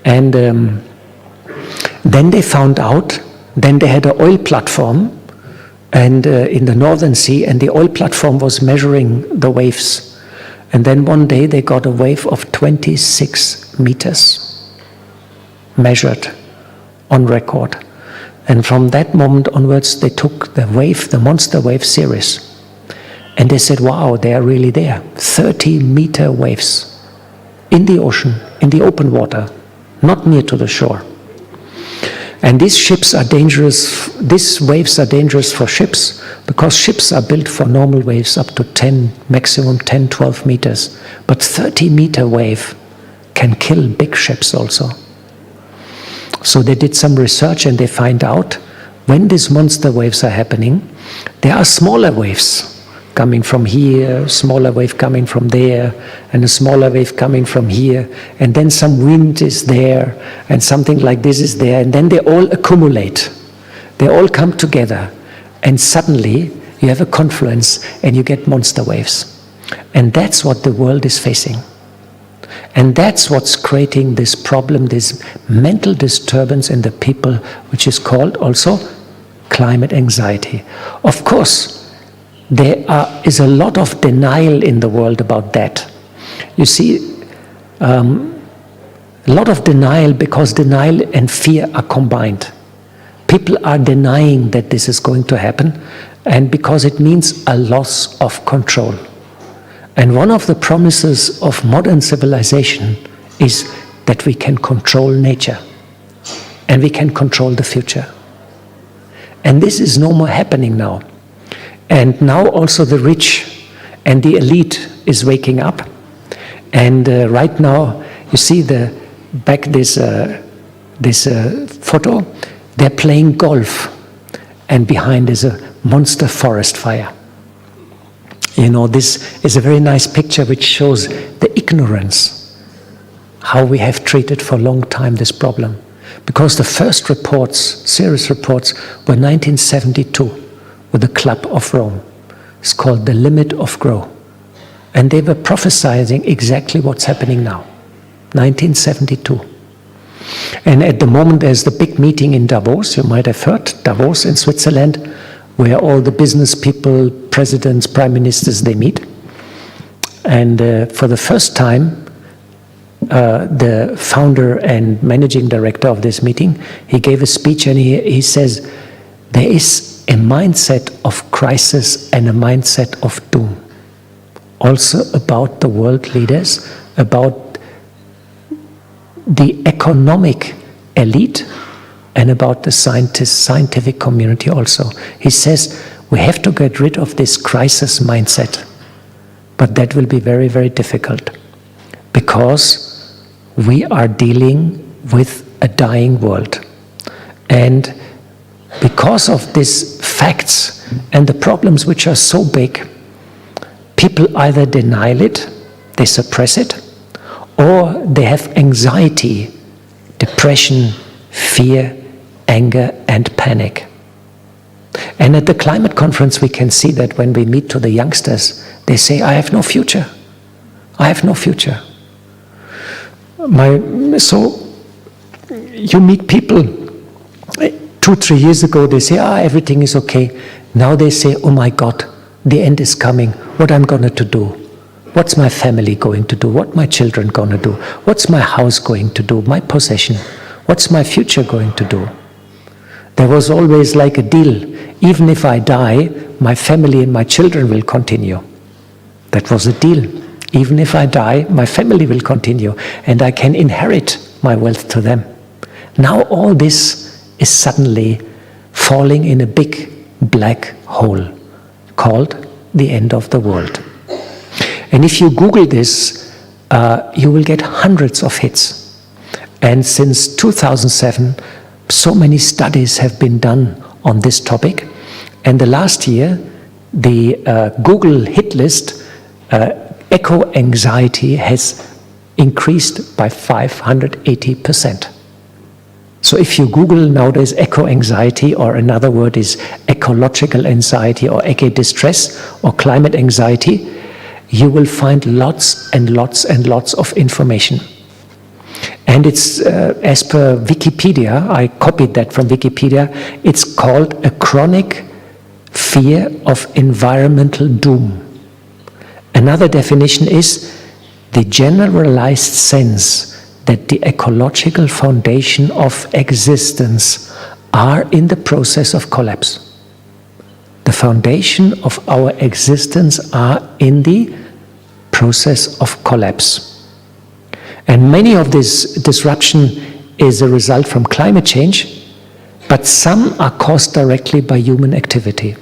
And then they found out, then they had an oil platform and in the Northern Sea, and the oil platform was measuring the waves. And then one day they got a wave of 26 meters measured on record. And from that moment onwards, they took the monster wave serious. And they said, wow, they are really there. 30-meter waves in the ocean, in the open water, not near to the shore. And these ships are dangerous, these waves are dangerous for ships, because ships are built for normal waves up to 10, maximum 10, 12 meters. But 30-meter wave can kill big ships also. So they did some research and they find out when these monster waves are happening, there are smaller waves coming from here, smaller wave coming from there, and a smaller wave coming from here, and then some wind is there, and something like this is there, and then they all accumulate. They all come together, and suddenly you have a confluence and you get monster waves. And that's what the world is facing. And that's what's creating this problem, this mental disturbance in the people, which is called also climate anxiety. Of course, there is a lot of denial in the world about that. You see, a lot of denial, because denial and fear are combined. People are denying that this is going to happen, and because it means a loss of control. And one of the promises of modern civilization is that we can control nature, and we can control the future. And this is no more happening now. And now also the rich and the elite is waking up. And right now, you see back this photo, they're playing golf. And behind is a monster forest fire. You know, this is a very nice picture which shows the ignorance, how we have treated for a long time this problem. Because the first reports, serious reports, were 1972. With the Club of Rome. It's called The Limit of Growth. And they were prophesying exactly what's happening now. 1972. And at the moment there's the big meeting in Davos, you might have heard, Davos in Switzerland, where all the business people, presidents, prime ministers, they meet. And for the first time, the founder and managing director of this meeting, he gave a speech and he says, there is a mindset of crisis and a mindset of doom. Also about the world leaders, about the economic elite, and about the scientific community also. He says, we have to get rid of this crisis mindset. But that will be very, very difficult, because we are dealing with a dying world. And because of these facts and the problems which are so big, people either deny it, they suppress it, or they have anxiety, depression, fear, anger, and panic. And at the climate conference we can see that when we meet to the youngsters, they say, I have no future. I have no future. So you meet people, 2-3 years ago they say, everything is okay. Now they say, oh my God, the end is coming. What I'm going to do? What's my family going to do? What my children going to do? What's my house going to do? My possession? What's my future going to do? There was always like a deal. Even if I die, my family and my children will continue. That was a deal. Even if I die, my family will continue, and I can inherit my wealth to them. Now all this is suddenly falling in a big black hole called the end of the world. And if you Google this, you will get hundreds of hits. And since 2007, so many studies have been done on this topic. And the last year, the Google hit list, eco-anxiety has increased by 580%. So if you Google nowadays eco-anxiety, or another word is ecological anxiety or eco-distress or climate anxiety, you will find lots and lots and lots of information. And it's, as per Wikipedia, I copied that from Wikipedia, it's called a chronic fear of environmental doom. Another definition is the generalized sense that the ecological foundation of existence are in the process of collapse. The foundation of our existence are in the process of collapse. And many of this disruption is a result from climate change, but some are caused directly by human activity.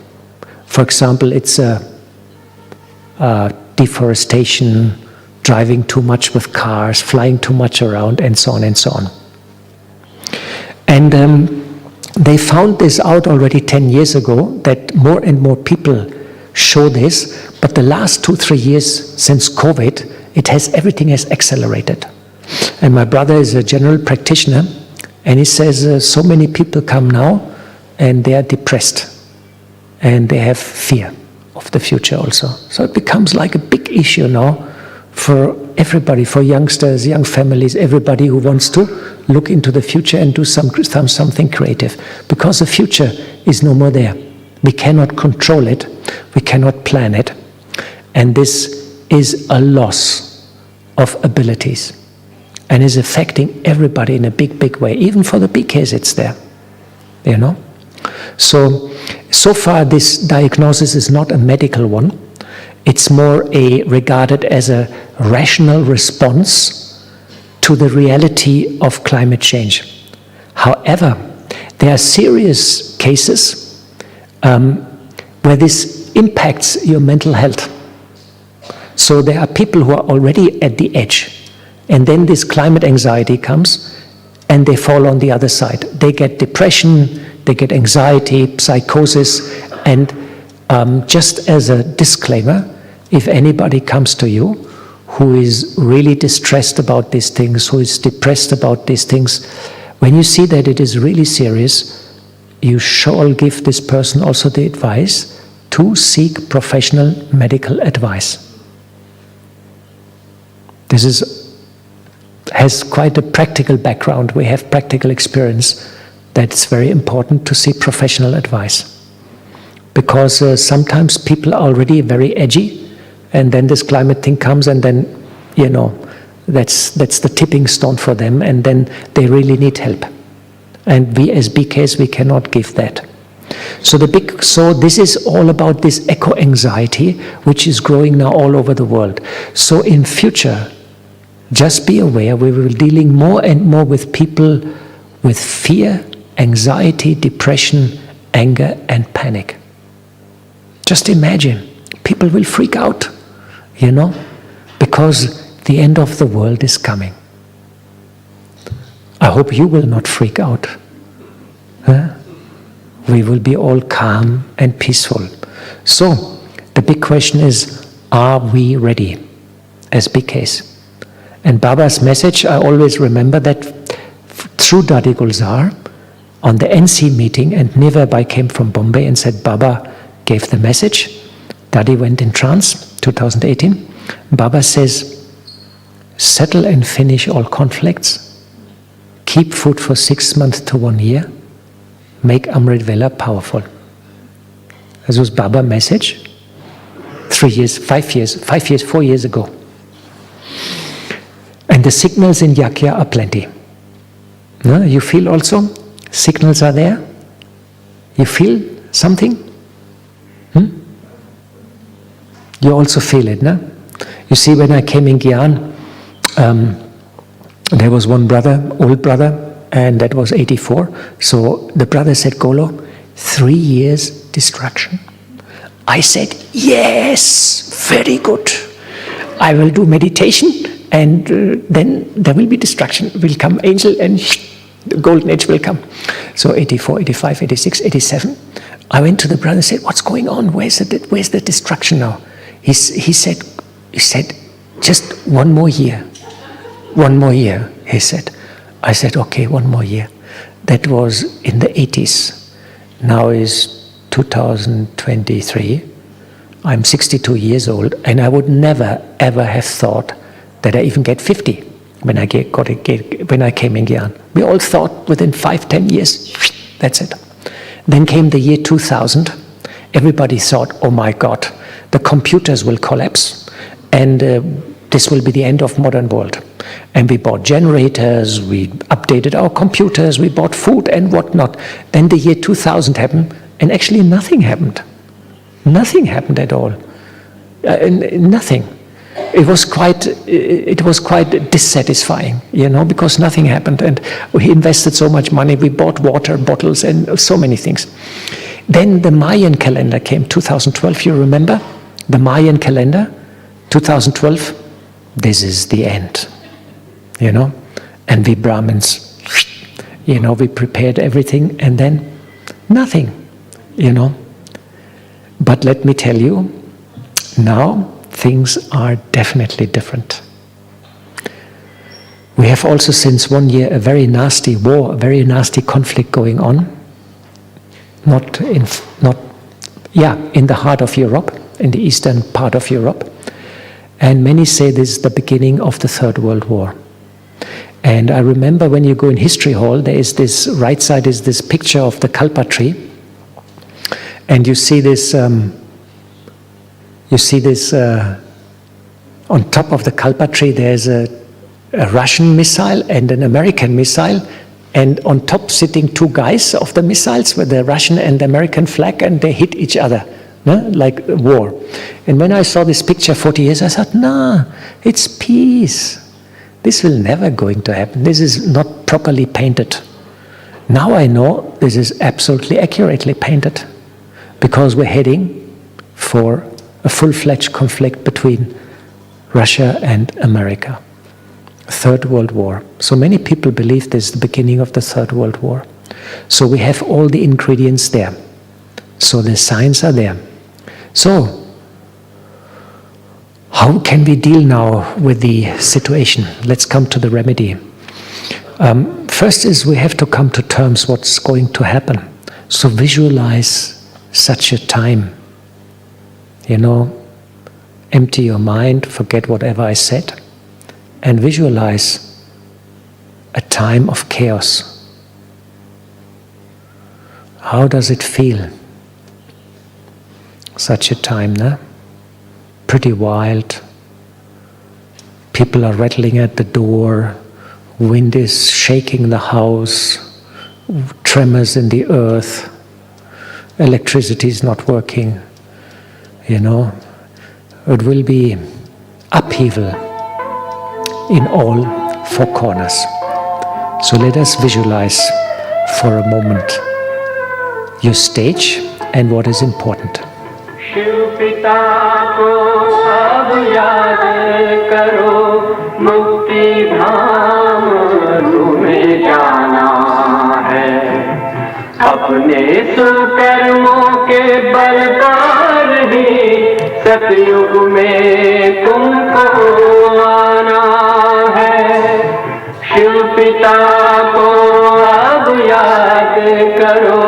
For example, it's deforestation, driving too much with cars, flying too much around, and so on and so on. And they found this out already 10 years ago, that more and more people show this, but the last 2-3 years since COVID, everything has accelerated. And my brother is a general practitioner, and he says so many people come now and they are depressed and they have fear of the future also. So it becomes like a big issue now for everybody, for youngsters, young families, everybody who wants to look into the future and do something creative. Because the future is no more there. We cannot control it, we cannot plan it, and this is a loss of abilities and is affecting everybody in a big way. Even for the BKs it's there, you know. So far this diagnosis is not a medical one. It's more regarded as a rational response to the reality of climate change. However, there are serious cases where this impacts your mental health. So there are people who are already at the edge, and then this climate anxiety comes and they fall on the other side. They get depression, they get anxiety, psychosis, and just as a disclaimer, if anybody comes to you who is really distressed about these things, who is depressed about these things, when you see that it is really serious, you shall give this person also the advice to seek professional medical advice. This has quite a practical background. We have practical experience that it's very important to seek professional advice. Because sometimes people are already very edgy, and then this climate thing comes, and then, you know, that's the tipping stone for them, and then they really need help. And we as BKs, we cannot give that. So this is all about this eco-anxiety, which is growing now all over the world. So in future, just be aware, we will be dealing more and more with people with fear, anxiety, depression, anger, and panic. Just imagine, people will freak out, you know, because the end of the world is coming. I hope you will not freak out. Huh? We will be all calm and peaceful. So, the big question is, are we ready as BKs? And Baba's message, I always remember that through Dadi Gulzar, on the NC meeting, and Nivabai came from Bombay and said, Baba gave the message. Dadi went in trance, 2018. Baba says, settle and finish all conflicts, keep food for 6 months to 1 year, make Amrit Vela powerful. This was Baba's message 4 years ago. And the signals in Yakya are plenty. No? You feel also signals are there? You feel something? You also feel it, no? You see, when I came in Gyan, there was one brother, old brother, and that was 84. So the brother said, Golo, 3 years distraction. I said, yes, very good. I will do meditation, and then there will be distraction. Will come angel, and the golden age will come. So 84, 85, 86, 87. I went to the brother and said, what's going on? Where's the distraction now? He said, just 1 more year. 1 more year, he said. I said, okay, 1 more year. That was in the 80s. Now is 2023. I'm 62 years old, and I would never, ever have thought that I even get 50 when I came in Gyan. We all thought within 5-10 years, that's it. Then came the year 2000. Everybody thought, oh my God, the computers will collapse, and this will be the end of modern world. And we bought generators, we updated our computers, we bought food and whatnot. Then the year 2000 happened, and actually nothing happened. Nothing happened at all. Nothing. It was quite dissatisfying, because nothing happened. And we invested so much money, we bought water bottles and so many things. Then the Mayan calendar came, 2012, you remember? The Mayan calendar, 2012, this is the end, And we Brahmins, we prepared everything and then nothing, But let me tell you, now things are definitely different. We have also since 1 year a very nasty war, a very nasty conflict going on. In the heart of Europe, in the eastern part of Europe. And many say this is the beginning of the Third World War. And I remember when you go in History Hall, there is this, right side is this picture of the Kalpa tree. And you see this, on top of the Kalpa tree, there's a Russian missile and an American missile, and on top sitting two guys of the missiles with the Russian and the American flag, and they hit each other, like war. And when I saw this picture 40 years, I thought, nah, it's peace. This will never going to happen. This is not properly painted. Now I know this is absolutely accurately painted, because we're heading for a full-fledged conflict between Russia and America. Third World War. So many people believe this is the beginning of the Third World War. So we have all the ingredients there. So the signs are there. So, how can we deal now with the situation? Let's come to the remedy. First is we have to come to terms what's going to happen. So visualize such a time. Empty your mind, forget whatever I said, and visualize a time of chaos. How does it feel? Such a time, no? Pretty wild. People are rattling at the door, wind is shaking the house, tremors in the earth, electricity is not working, It will be upheaval in all four corners. So let us visualize for a moment your stage and what is important. Shiv पिता को अब याद करो, मुक्ति धाम तुम्हें जाना है। अपने सुकर्मों के बल पर ही सतयुग में तुमको आना है। शिव पिता को अब याद करो।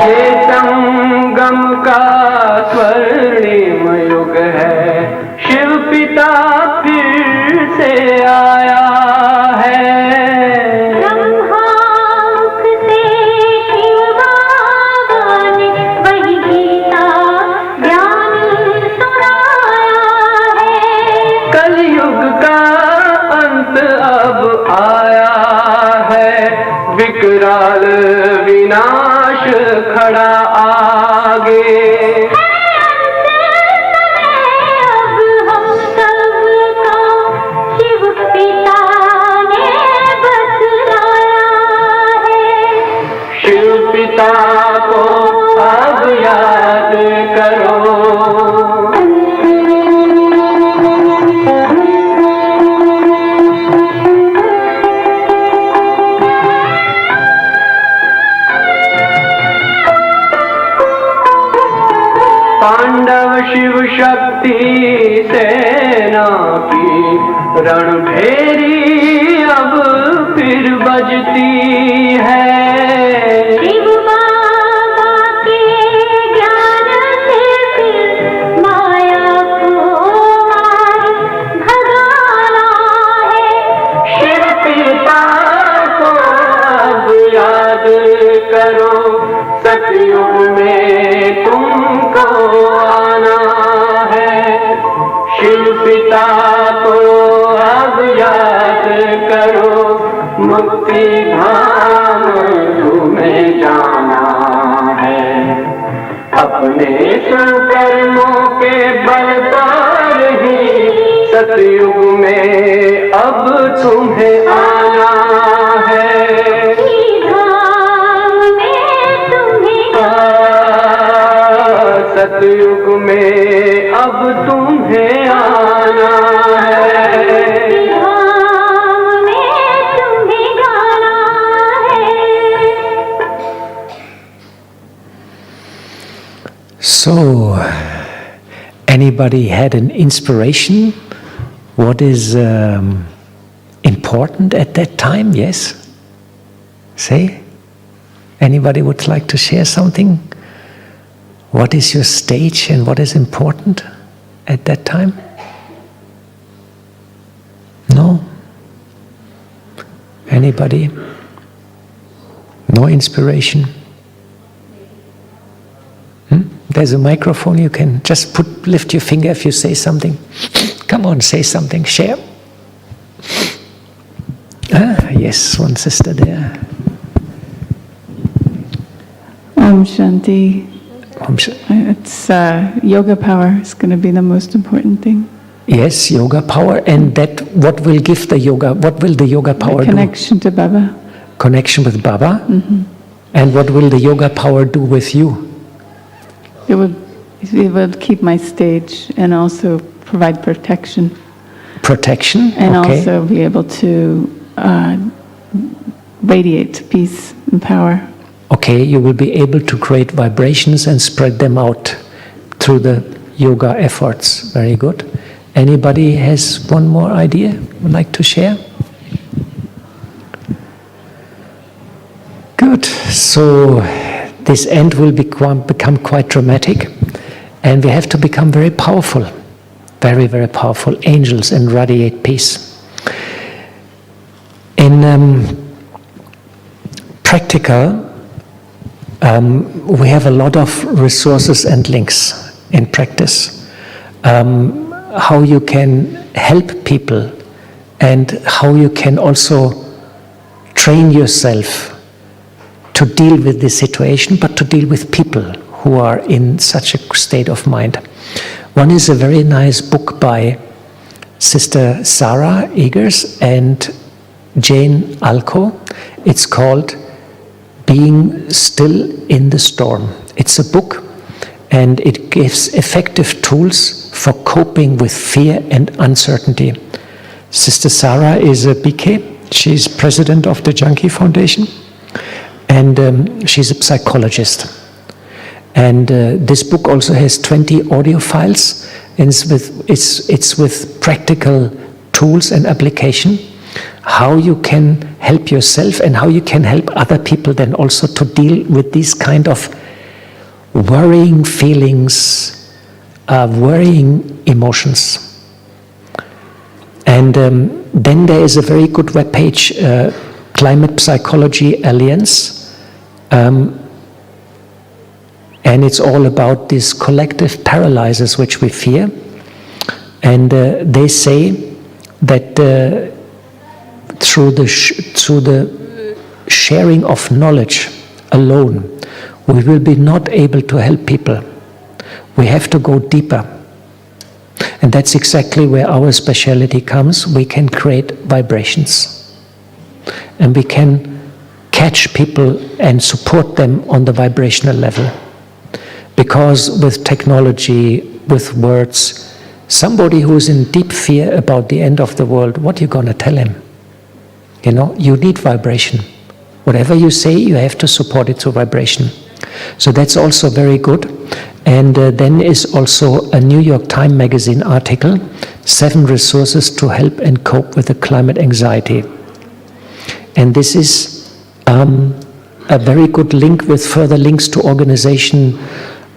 ये संगम का स्वर्णिम युग है, शिव पिता फिर से आया है। ब्रह्मामुख से शिव बाबा ने वही गीता ज्ञान सुनाया है। कलयुग का अंत अब आया है, विकराल विनाश खड़ा आगे। पिता को अब याद करो। पांडव शिव शक्ति सेना की रणभेरी अब फिर बजती है। सतयुग में तुमको आना है। शिव पिता को अब याद करो, मुक्ति धाम तुम्हें जाना है। अपने कर्मों के बल पर ही सतयुग में अब तुम्हें आना है। सतयुग में अब तुम्हें आना है। So, anybody had an inspiration? What is important at that time? Yes? Say? Anybody would like to share something? What is your stage and what is important at that time? No? Anybody? No inspiration? There's a microphone, you can just lift your finger if you say something. Come on, say something, share. Yes, one sister there. Om Shanti. Om It's yoga power is going to be the most important thing. Yes, yoga power, and that what will give the yoga? What will the yoga power The connection to Baba. Connection with Baba. And what will the yoga power do with you? It would keep my stage and also provide protection. Protection. And okay. also be able to radiate peace and power. Okay, you will be able to create vibrations and spread them out through the yoga efforts. Very good. Anybody has one more idea would like to share? Good. So this end will become quite dramatic, and we have to become very powerful, very, very powerful angels and radiate peace. In practical, we have a lot of resources and links in practice. How you can help people and how you can also train yourself to deal with this situation, but to deal with people who are in such a state of mind. One is a very nice book by Sister Sarah Eggers and Jane Alco. It's called Being Still in the Storm. It's a book, and it gives effective tools for coping with fear and uncertainty. Sister Sarah is a BK. She's president of the Janki Foundation, and she's a psychologist. And this book also has 20 audio files, and it's with practical tools and application, how you can help yourself and how you can help other people then also to deal with these kind of worrying feelings, worrying emotions. And then there is a very good webpage, Climate Psychology Alliance, and it's all about these collective paralyzers which we fear. And they say that through the sharing of knowledge alone, we will be not able to help people. We have to go deeper. And that's exactly where our speciality comes. We can create vibrations. And we can catch people and support them on the vibrational level. Because with technology, with words, somebody who's in deep fear about the end of the world, what are you going to tell him? You know, you need vibration. Whatever you say, you have to support it through vibration. So that's also very good. And then is also a New York Times Magazine article, 7 resources to help and cope with the climate anxiety. And this is a very good link with further links to organization.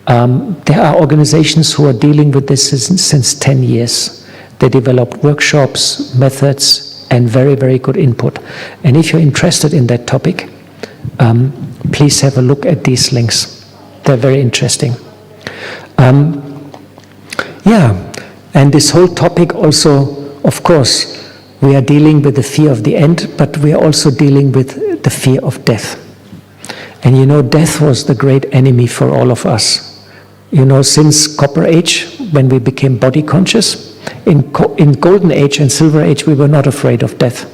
There are organizations who are dealing with this since 10 years. They developed workshops, methods, and very, very good input. And if you're interested in that topic, please have a look at these links. They're very interesting. And this whole topic also, of course, we are dealing with the fear of the end, but we are also dealing with the fear of death. And you know, death was the great enemy for all of us. You know, since Copper Age, when we became body conscious, in Golden Age and Silver Age, we were not afraid of death.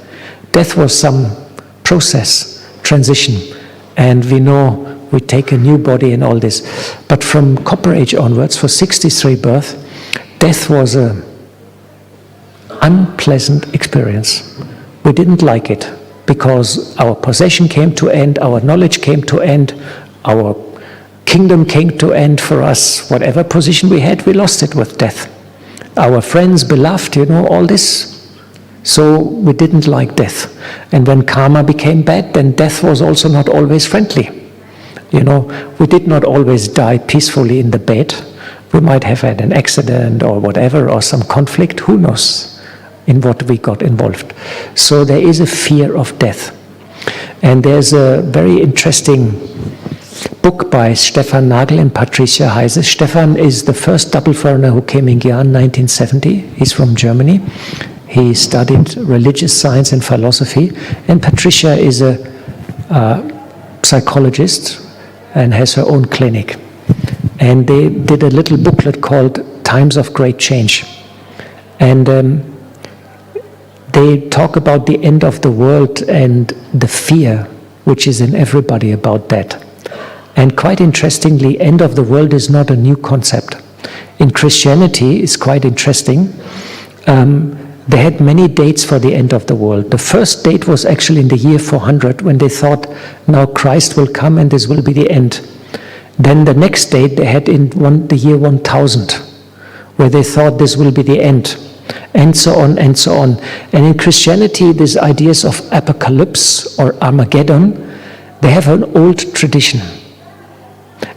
Death was some process, transition, and we know we take a new body and all this. But from Copper Age onwards, for 63 birth, death was an unpleasant experience. We didn't like it because our possession came to end, our knowledge came to end, our kingdom came to end for us. Whatever position we had, we lost it with death. Our friends, beloved, you know, all this. So we didn't like death. And when karma became bad, then death was also not always friendly. You know, we did not always die peacefully in the bed. We might have had an accident or whatever, or some conflict, who knows in what we got involved. So there is a fear of death. And there's a very interesting book by Stefan Nagel and Patricia Heise. Stefan is the first double foreigner who came in Gyan, 1970. He's from Germany. He studied religious science and philosophy. And Patricia is a psychologist and has her own clinic. And they did a little booklet called Times of Great Change. And they talk about the end of the world and the fear which is in everybody about that. And quite interestingly, end of the world is not a new concept. In Christianity, it's quite interesting. They had many dates for the end of the world. The first date was actually in the year 400, when they thought, now Christ will come and this will be the end. Then the next date they had in the year 1000, where they thought this will be the end, and so on and so on. And in Christianity, these ideas of apocalypse or Armageddon, they have an old tradition.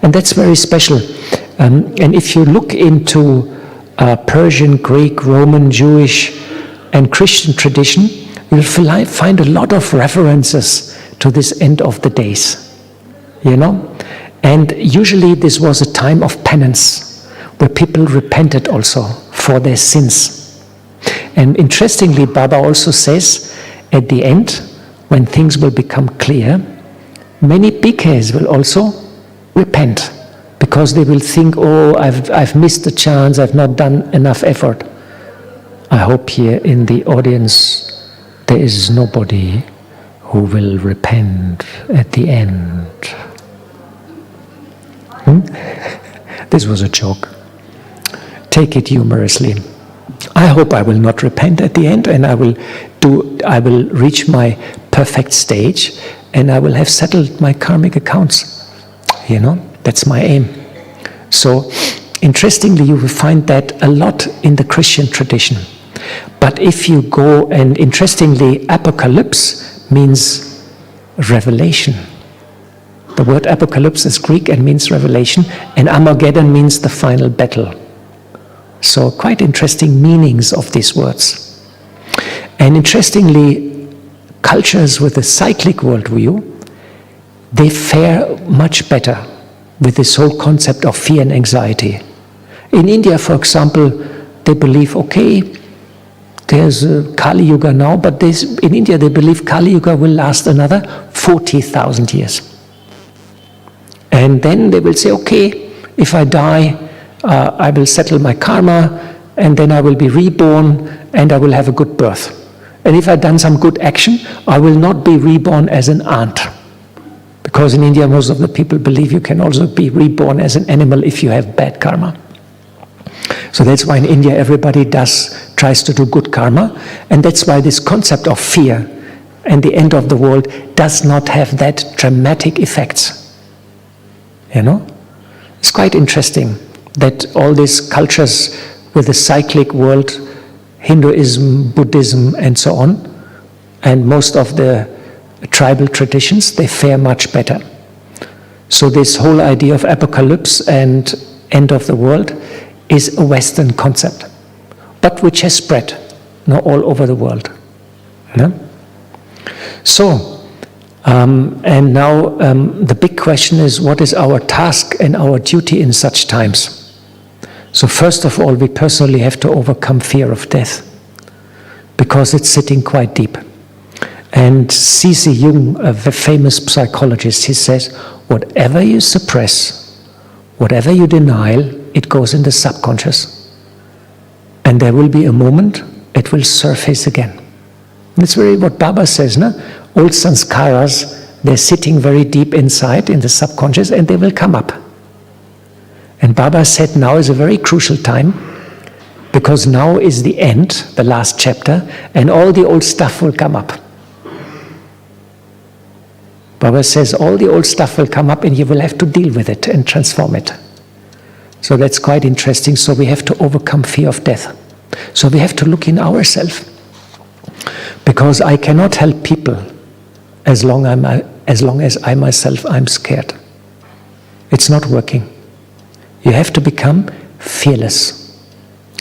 And that's very special. And if you look into Persian, Greek, Roman, Jewish, and Christian tradition, you'll find a lot of references to this end of the days, you know? And usually this was a time of penance, where people repented also for their sins. And interestingly, Baba also says, at the end, when things will become clear, many PKs will also repent, because they will think, oh, I've missed the chance, I've not done enough effort. I hope here in the audience there is nobody who will repent at the end. This was a joke. Take it humorously. I hope I will not repent at the end, and I will reach my perfect stage, and I will have settled my karmic accounts. You know, that's my aim. So, interestingly, you will find that a lot in the Christian tradition. But if you go, and interestingly, apocalypse means revelation. The word apocalypse is Greek and means revelation, and Armageddon means the final battle. So quite interesting meanings of these words. And interestingly, cultures with a cyclic worldview, they fare much better with this whole concept of fear and anxiety. In India, for example, they believe, okay, there's Kali Yuga now, but in India they believe Kali Yuga will last another 40,000 years. And then they will say, okay, if I die, I will settle my karma, and then I will be reborn, and I will have a good birth. And if I've done some good action, I will not be reborn as an ant. Because in India, most of the people believe you can also be reborn as an animal if you have bad karma. So that's why in India everybody tries to do good karma, and that's why this concept of fear and the end of the world does not have that dramatic effects. You know? It's quite interesting that all these cultures with a cyclic world, Hinduism, Buddhism, and so on, and most of the tribal traditions, they fare much better. So this whole idea of apocalypse and end of the world is a Western concept, but which has spread all over the world. Yeah? So, And now the big question is, what is our task and our duty in such times? So first of all, we personally have to overcome fear of death, because it's sitting quite deep. And C.C. Jung, a famous psychologist, he says, whatever you suppress, whatever you deny, it goes in the subconscious. And there will be a moment it will surface again. That's very what Baba says, no? Old sanskaras, they're sitting very deep inside in the subconscious, and they will come up. And Baba said now is a very crucial time, because now is the end, the last chapter, and all the old stuff will come up. Baba says all the old stuff will come up, and you will have to deal with it and transform it. So that's quite interesting. So we have to overcome fear of death. So we have to look in ourselves, because I cannot help people as long as I myself I'm scared. It's not working. You have to become fearless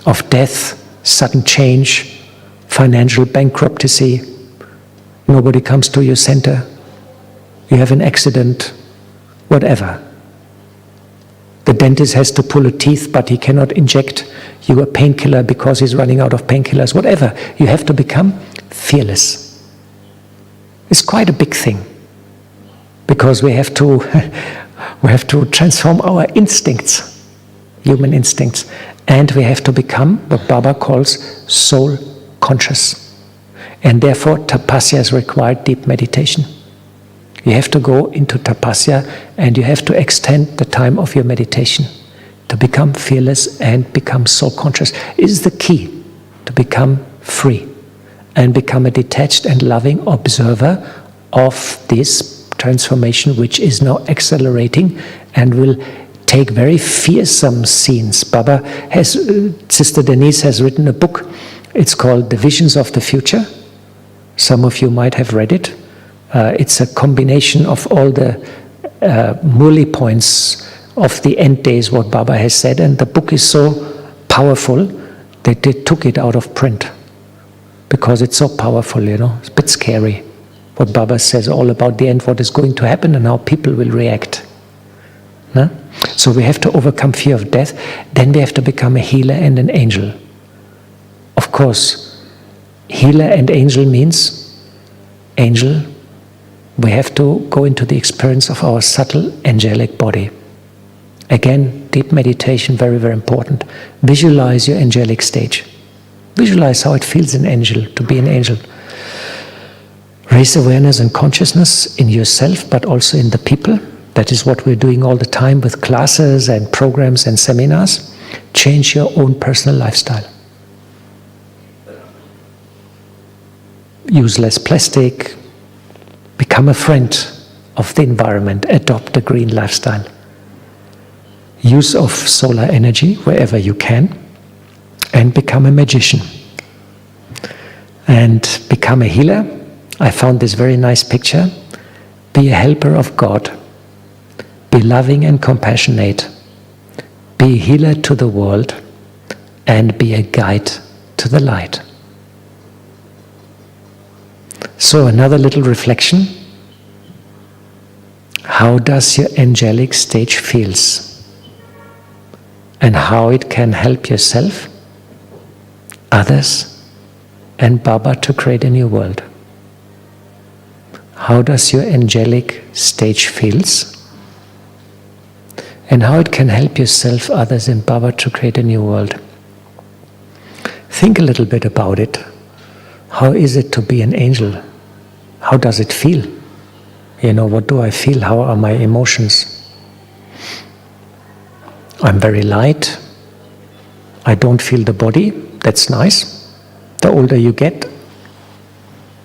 of death, sudden change, financial bankruptcy. Nobody comes to your center. You have an accident, whatever. The dentist has to pull a teeth, but he cannot inject you a painkiller because he's running out of painkillers, whatever. You have to become fearless. It's quite a big thing, because we have to transform our instincts, human instincts, and we have to become what Baba calls soul conscious. And therefore tapasya is required, deep meditation. You have to go into tapasya, and you have to extend the time of your meditation to become fearless and become soul conscious. It is the key to become free and become a detached and loving observer of this transformation, which is now accelerating and will take very fearsome scenes. Sister Denise has written a book. It's called The Visions of the Future. Some of you might have read it. It's a combination of all the Murli points of the end days, what Baba has said, and the book is so powerful that they took it out of print, because it's so powerful, it's a bit scary. What Baba says all about the end, what is going to happen and how people will react. No? So we have to overcome fear of death, then we have to become a healer and an angel. Of course, healer and angel means angel, we have to go into the experience of our subtle angelic body. Again, deep meditation, very, very important. Visualize your angelic stage. Visualize how it feels an angel, to be an angel. Raise awareness and consciousness in yourself, but also in the people. That is what we're doing all the time with classes and programs and seminars. Change your own personal lifestyle. Use less plastic. Become a friend of the environment. Adopt a green lifestyle. Use of solar energy wherever you can. And become a magician. And become a healer. I found this very nice picture. Be a helper of God. Be loving and compassionate. Be a healer to the world. And be a guide to the light. So another little reflection. How does your angelic stage feels? And how it can help yourself, others, and Baba to create a new world. How does your angelic stage feels? And how it can help yourself, others, and Baba to create a new world. Think a little bit about it. How is it to be an angel? How does it feel? What do I feel? How are my emotions? I'm very light. I don't feel the body. That's nice. The older you get,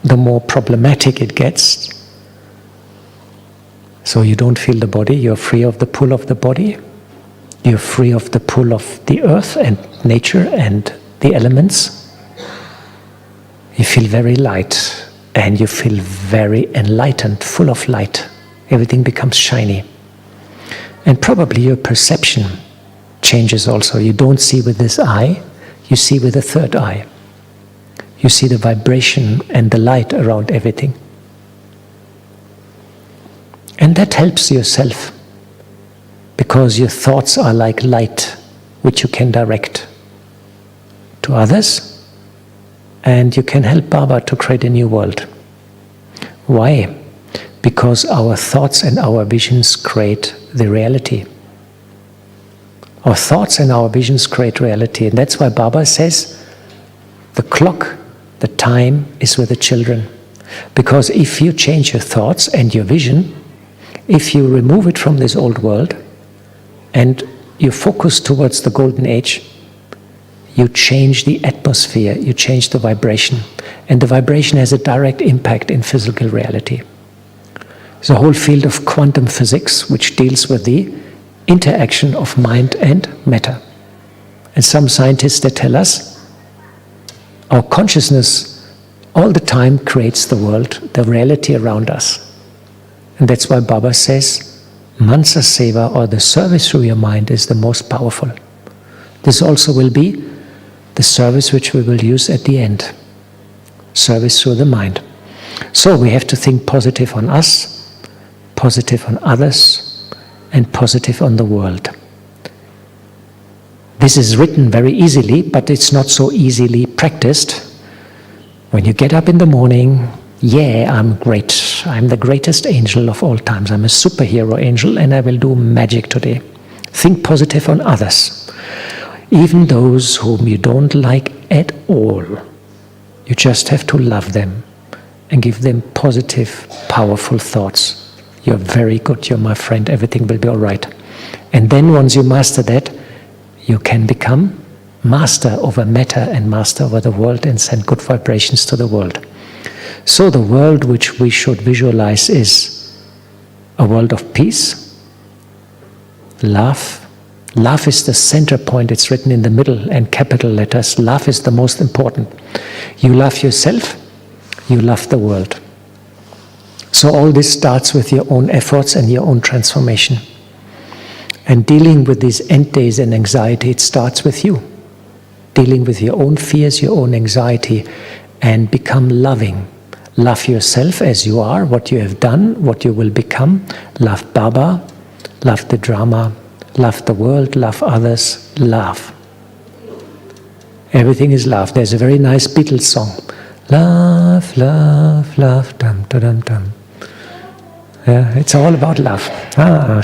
the more problematic it gets. So you don't feel the body. You're free of the pull of the body. You're free of the pull of the earth and nature and the elements. You feel very light and you feel very enlightened, full of light. Everything becomes shiny. And probably your perception changes also. You don't see with this eye, you see with the third eye. You see the vibration and the light around everything. And that helps yourself, because your thoughts are like light which you can direct to others, and you can help Baba to create a new world. Why? Because our thoughts and our visions create the reality. Our thoughts and our visions create reality, and that's why Baba says the clock, the time is with the children. Because if you change your thoughts and your vision, if you remove it from this old world and you focus towards the golden age, you change the atmosphere, you change the vibration, and the vibration has a direct impact in physical reality. There's a whole field of quantum physics which deals with the interaction of mind and matter. And some scientists, they tell us our consciousness all the time creates the world, the reality around us. And that's why Baba says, Mansa Seva, or the service through your mind, is the most powerful. This also will be the service which we will use at the end. Service through the mind. So we have to think positive on us, positive on others, and positive on the world. This is written very easily, but it's not so easily practiced. When you get up in the morning, yeah, I'm great. I'm the greatest angel of all times. I'm a superhero angel and I will do magic today. Think positive on others. Even those whom you don't like at all. You just have to love them and give them positive, powerful thoughts. You're very good, you're my friend, everything will be all right. And then once you master that, you can become master over matter and master over the world and send good vibrations to the world. So the world which we should visualize is a world of peace, love. Love is the center point, it's written in the middle and capital letters. Love is the most important. You love yourself, you love the world. So all this starts with your own efforts and your own transformation. And dealing with these end days and anxiety, it starts with you. Dealing with your own fears, your own anxiety, and become loving. Love yourself as you are, what you have done, what you will become. Love Baba, love the drama, love the world, love others, love. Everything is love. There's a very nice Beatles song. Love, love, love, dum, dum, dum. Yeah, it's all about love.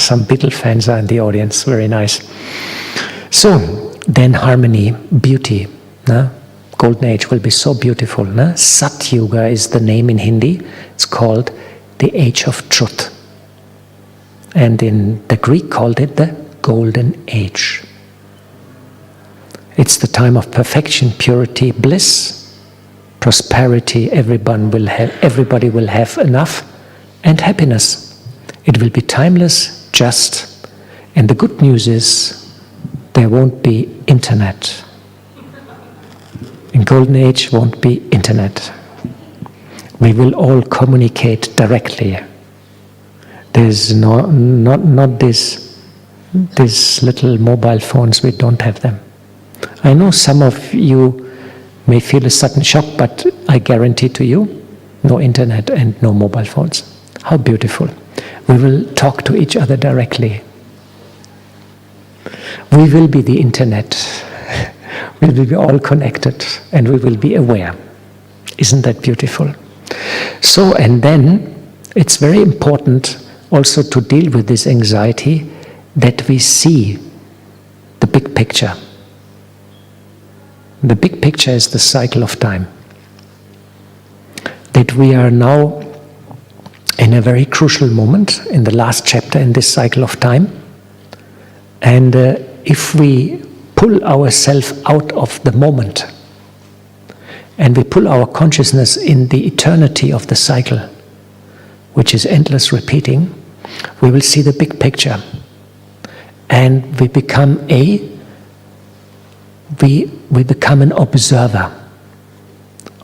Some Beatle fans are in the audience. Very nice. So, then harmony, beauty. Golden Age will be so beautiful. Sat Yuga is the name in Hindi. It's called the Age of Truth. And in the Greek called it the Golden Age. It's the time of perfection, purity, bliss, prosperity. Everybody will have enough, and happiness. It will be timeless, just. And the good news is there won't be internet. In Golden Age won't be internet. We will all communicate directly. There's not these little mobile phones, we don't have them. I know some of you may feel a sudden shock, but I guarantee to you, no internet and no mobile phones. How beautiful. We will talk to each other directly. We will be the internet. We will be all connected and we will be aware. Isn't that beautiful? So, and then it's very important also to deal with this anxiety, that we see the big picture. The big picture is the cycle of time. That we are now in a very crucial moment in the last chapter in this cycle of time. And if we pull ourselves out of the moment and we pull our consciousness in the eternity of the cycle, which is endless repeating, we will see the big picture. And we become we become an observer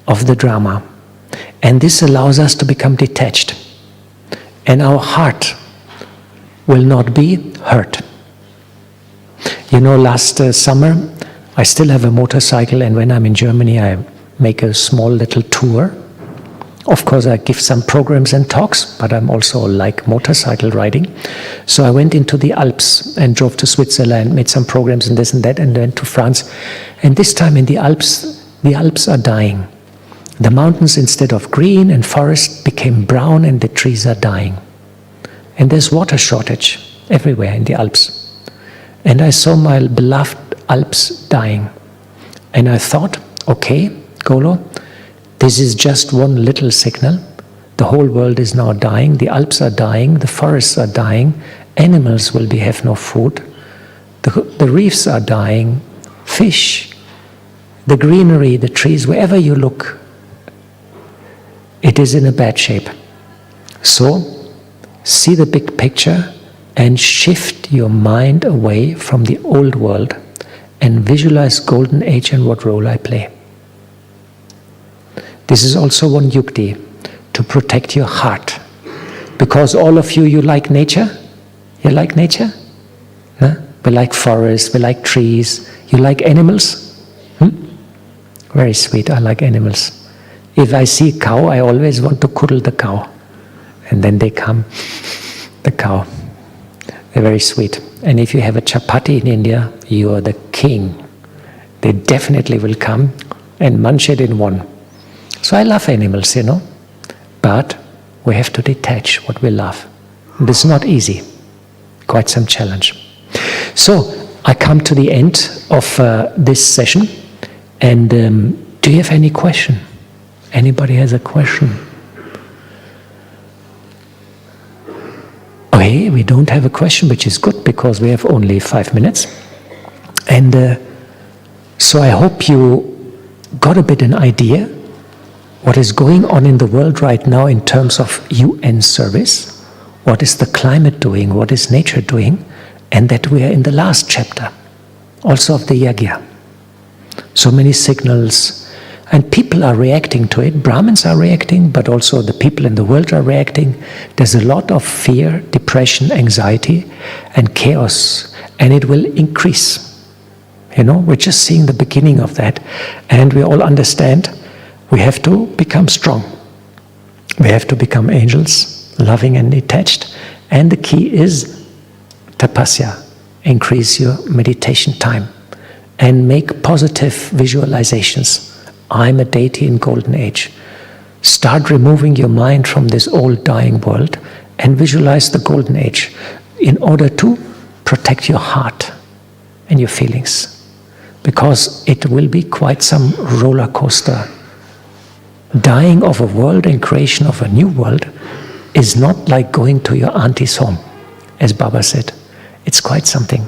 of the drama. And this allows us to become detached. And our heart will not be hurt. You know, last summer, I still have a motorcycle, and when I'm in Germany, I make a small little tour Of course, I give some programs and talks, but I'm also like motorcycle riding. So I went into the Alps and drove to Switzerland, made some programs and this and that, and went to France. And this time in the Alps are dying. The mountains, instead of green and forest, became brown, and the trees are dying. And there's water shortage everywhere in the Alps. And I saw my beloved Alps dying. And I thought, okay, Golo, this is just one little signal. The whole world is now dying. The Alps are dying. The forests are dying. Animals will have no food. The reefs are dying. Fish, the greenery, the trees, wherever you look, it is in a bad shape. So, see the big picture and shift your mind away from the old world and visualize golden age and what role I play. This is also one yukti, to protect your heart. Because all of you like nature? You like nature? No? We like forests, we like trees. You like animals? Very sweet, I like animals. If I see a cow, I always want to cuddle the cow. And then they come, the cow. They're very sweet. And if you have a chapati in India, you are the king. They definitely will come and munch it in one. So I love animals, but we have to detach what we love. This is not easy, quite some challenge. So I come to the end of this session, and do you have any question? Anybody has a question? Okay, we don't have a question, which is good because we have only 5 minutes. And so I hope you got a bit an idea what is going on in the world right now in terms of UN service, what is the climate doing, what is nature doing, and that we are in the last chapter, also of the Yagya. So many signals, and people are reacting to it. Brahmins are reacting, but also the people in the world are reacting. There's a lot of fear, depression, anxiety, and chaos, and it will increase. We're just seeing the beginning of that, and we all understand we have to become strong. We have to become angels, loving and detached. And the key is tapasya. Increase your meditation time and make positive visualizations. I'm a deity in golden age. Start removing your mind from this old dying world and visualize the golden age in order to protect your heart and your feelings. Because it will be quite some roller coaster. Dying of a world and creation of a new world is not like going to your auntie's home, as Baba said. It's quite something.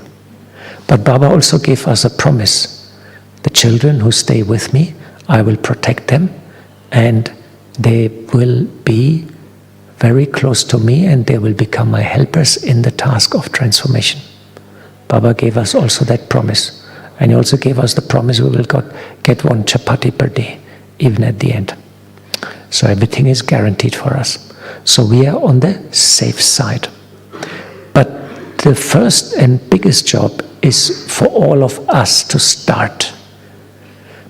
But Baba also gave us a promise. The children who stay with me, I will protect them, and they will be very close to me, and they will become my helpers in the task of transformation. Baba gave us also that promise. And he also gave us the promise we will get one chapati per day, even at the end. So everything is guaranteed for us. So we are on the safe side. But the first and biggest job is for all of us to start.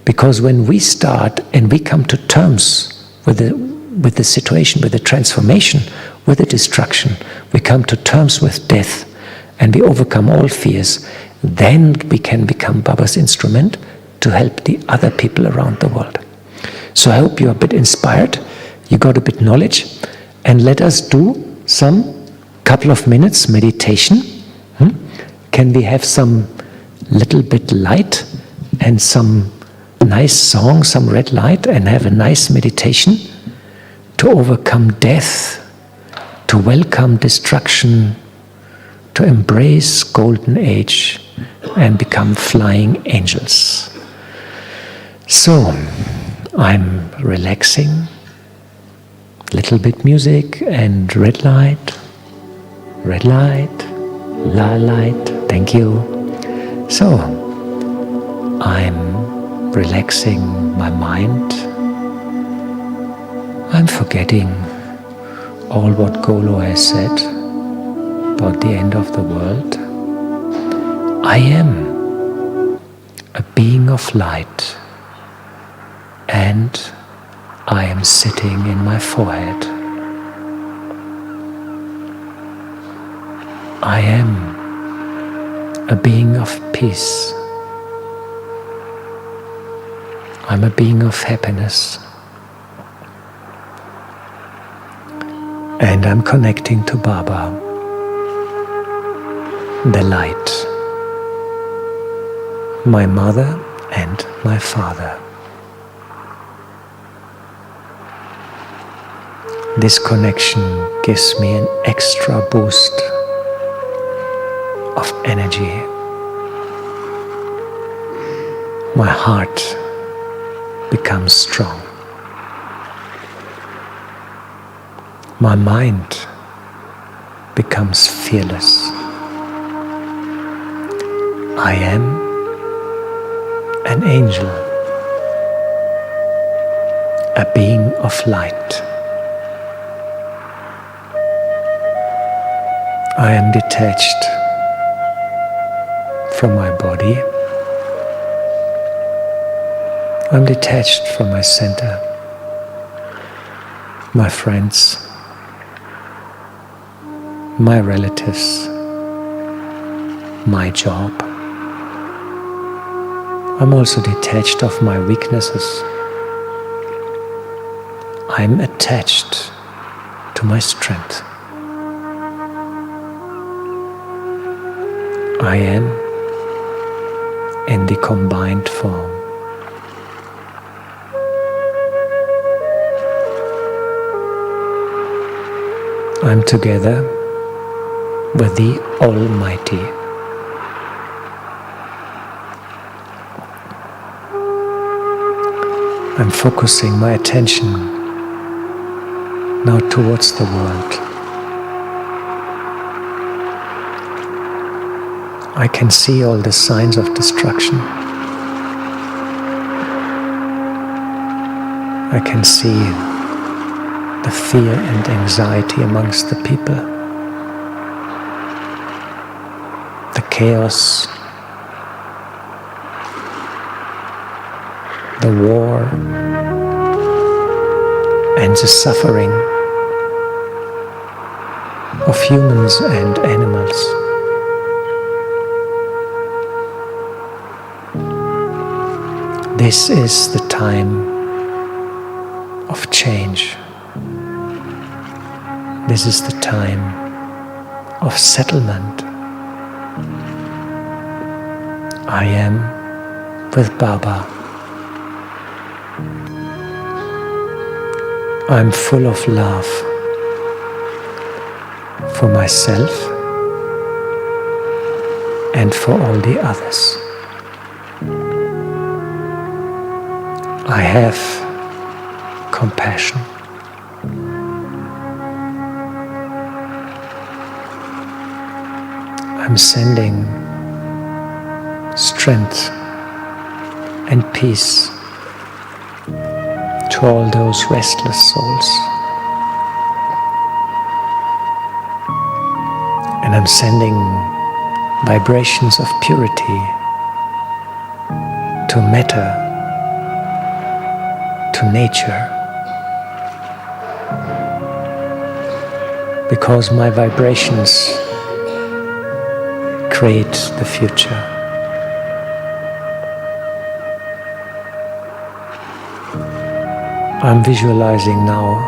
Because when we start and we come to terms with the situation, with the transformation, with the destruction, we come to terms with death, and we overcome all fears, then we can become Baba's instrument to help the other people around the world. So I hope you're a bit inspired, you got a bit knowledge, and let us do some couple of minutes meditation. Can we have some little bit light and some nice song, some red light, and have a nice meditation to overcome death, to welcome destruction, to embrace golden age and become flying angels. So, I'm relaxing, little bit music and red light, la light, thank you. So, I'm relaxing my mind. I'm forgetting all what Golo has said about the end of the world. I am a being of light, and I am sitting in my forehead. I am a being of peace. I'm a being of happiness. And I'm connecting to Baba, the light, my mother and my father. This connection gives me an extra boost of energy. My heart becomes strong. My mind becomes fearless. I am an angel, a being of light. I am detached from my body. I'm detached from my center, my friends, my relatives, my job. I'm also detached of my weaknesses. I'm attached to my strength. I am in the combined form. I'm together with the Almighty. I'm focusing my attention now towards the world. I can see all the signs of destruction. I can see the fear and anxiety amongst the people, the chaos, the war, and the suffering of humans and animals. This is the time of change. This is the time of settlement. I am with Baba. I'm full of love for myself and for all the others. I have compassion. I'm sending strength and peace to all those restless souls. And I'm sending vibrations of purity to matter, to nature, because my vibrations create the future. I'm visualizing now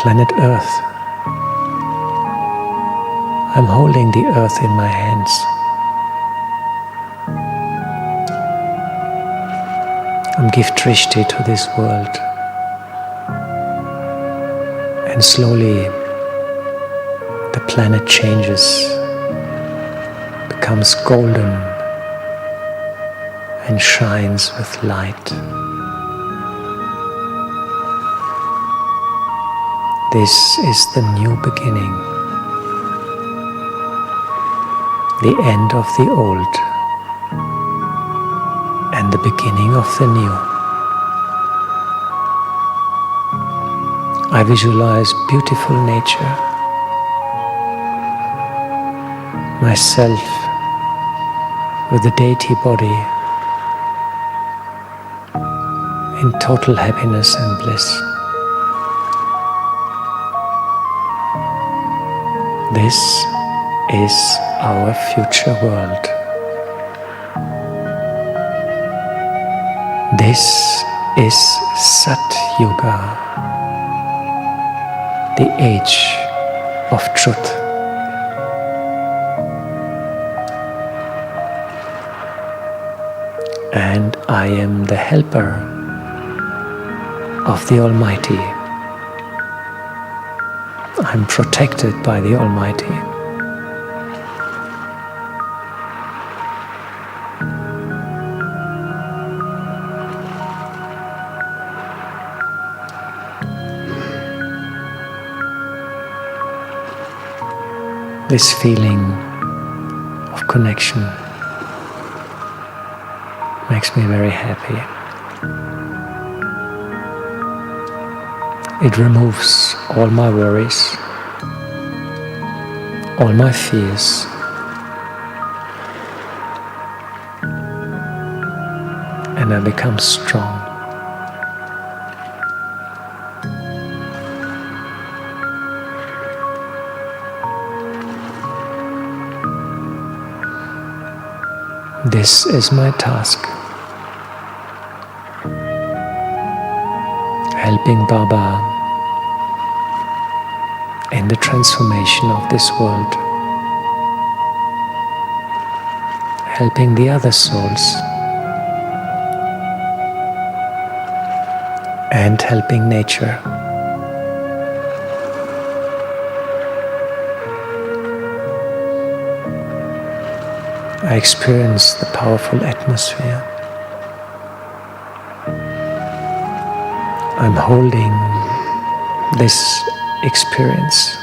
planet Earth. I'm holding the Earth in my hands. I'm give Drishti to this world. And slowly the planet changes, becomes golden and shines with light. This is the new beginning, the end of the old and the beginning of the new. I visualize beautiful nature, myself with the deity body in total happiness and bliss. This is our future world. This is Sat Yuga, the age of truth. And I am the helper of the Almighty. I'm protected by the Almighty. This feeling of connection makes me very happy. It removes all my worries, all my fears, and I become strong. This is my task. Helping Baba in the transformation of this world. Helping the other souls. And helping nature. I experience the powerful atmosphere. I'm holding this experience.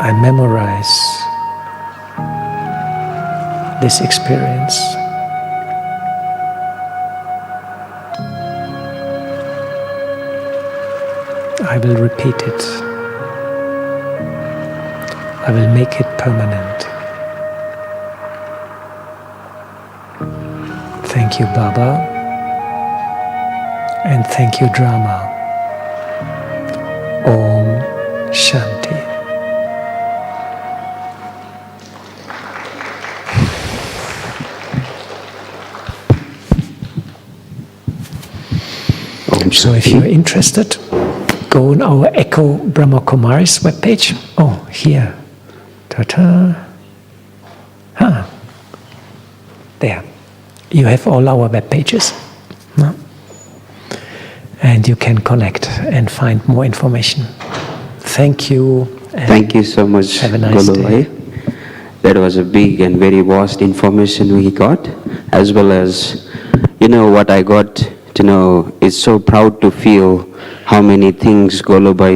I memorize this experience. I will repeat it. I will make it permanent. Thank you, Baba, and thank you, Drama. Om Shanti. So if you're interested, go on our Echo Brahma Kumaris webpage. Oh, here. Ta-ta. There. You have all our web pages. No? And you can connect and find more information. Thank you. Thank you so much, Have a nice Golo day. bhai. That was a big and very vast information we got, as well as, what I got to know is so proud to feel how many things Golo bhai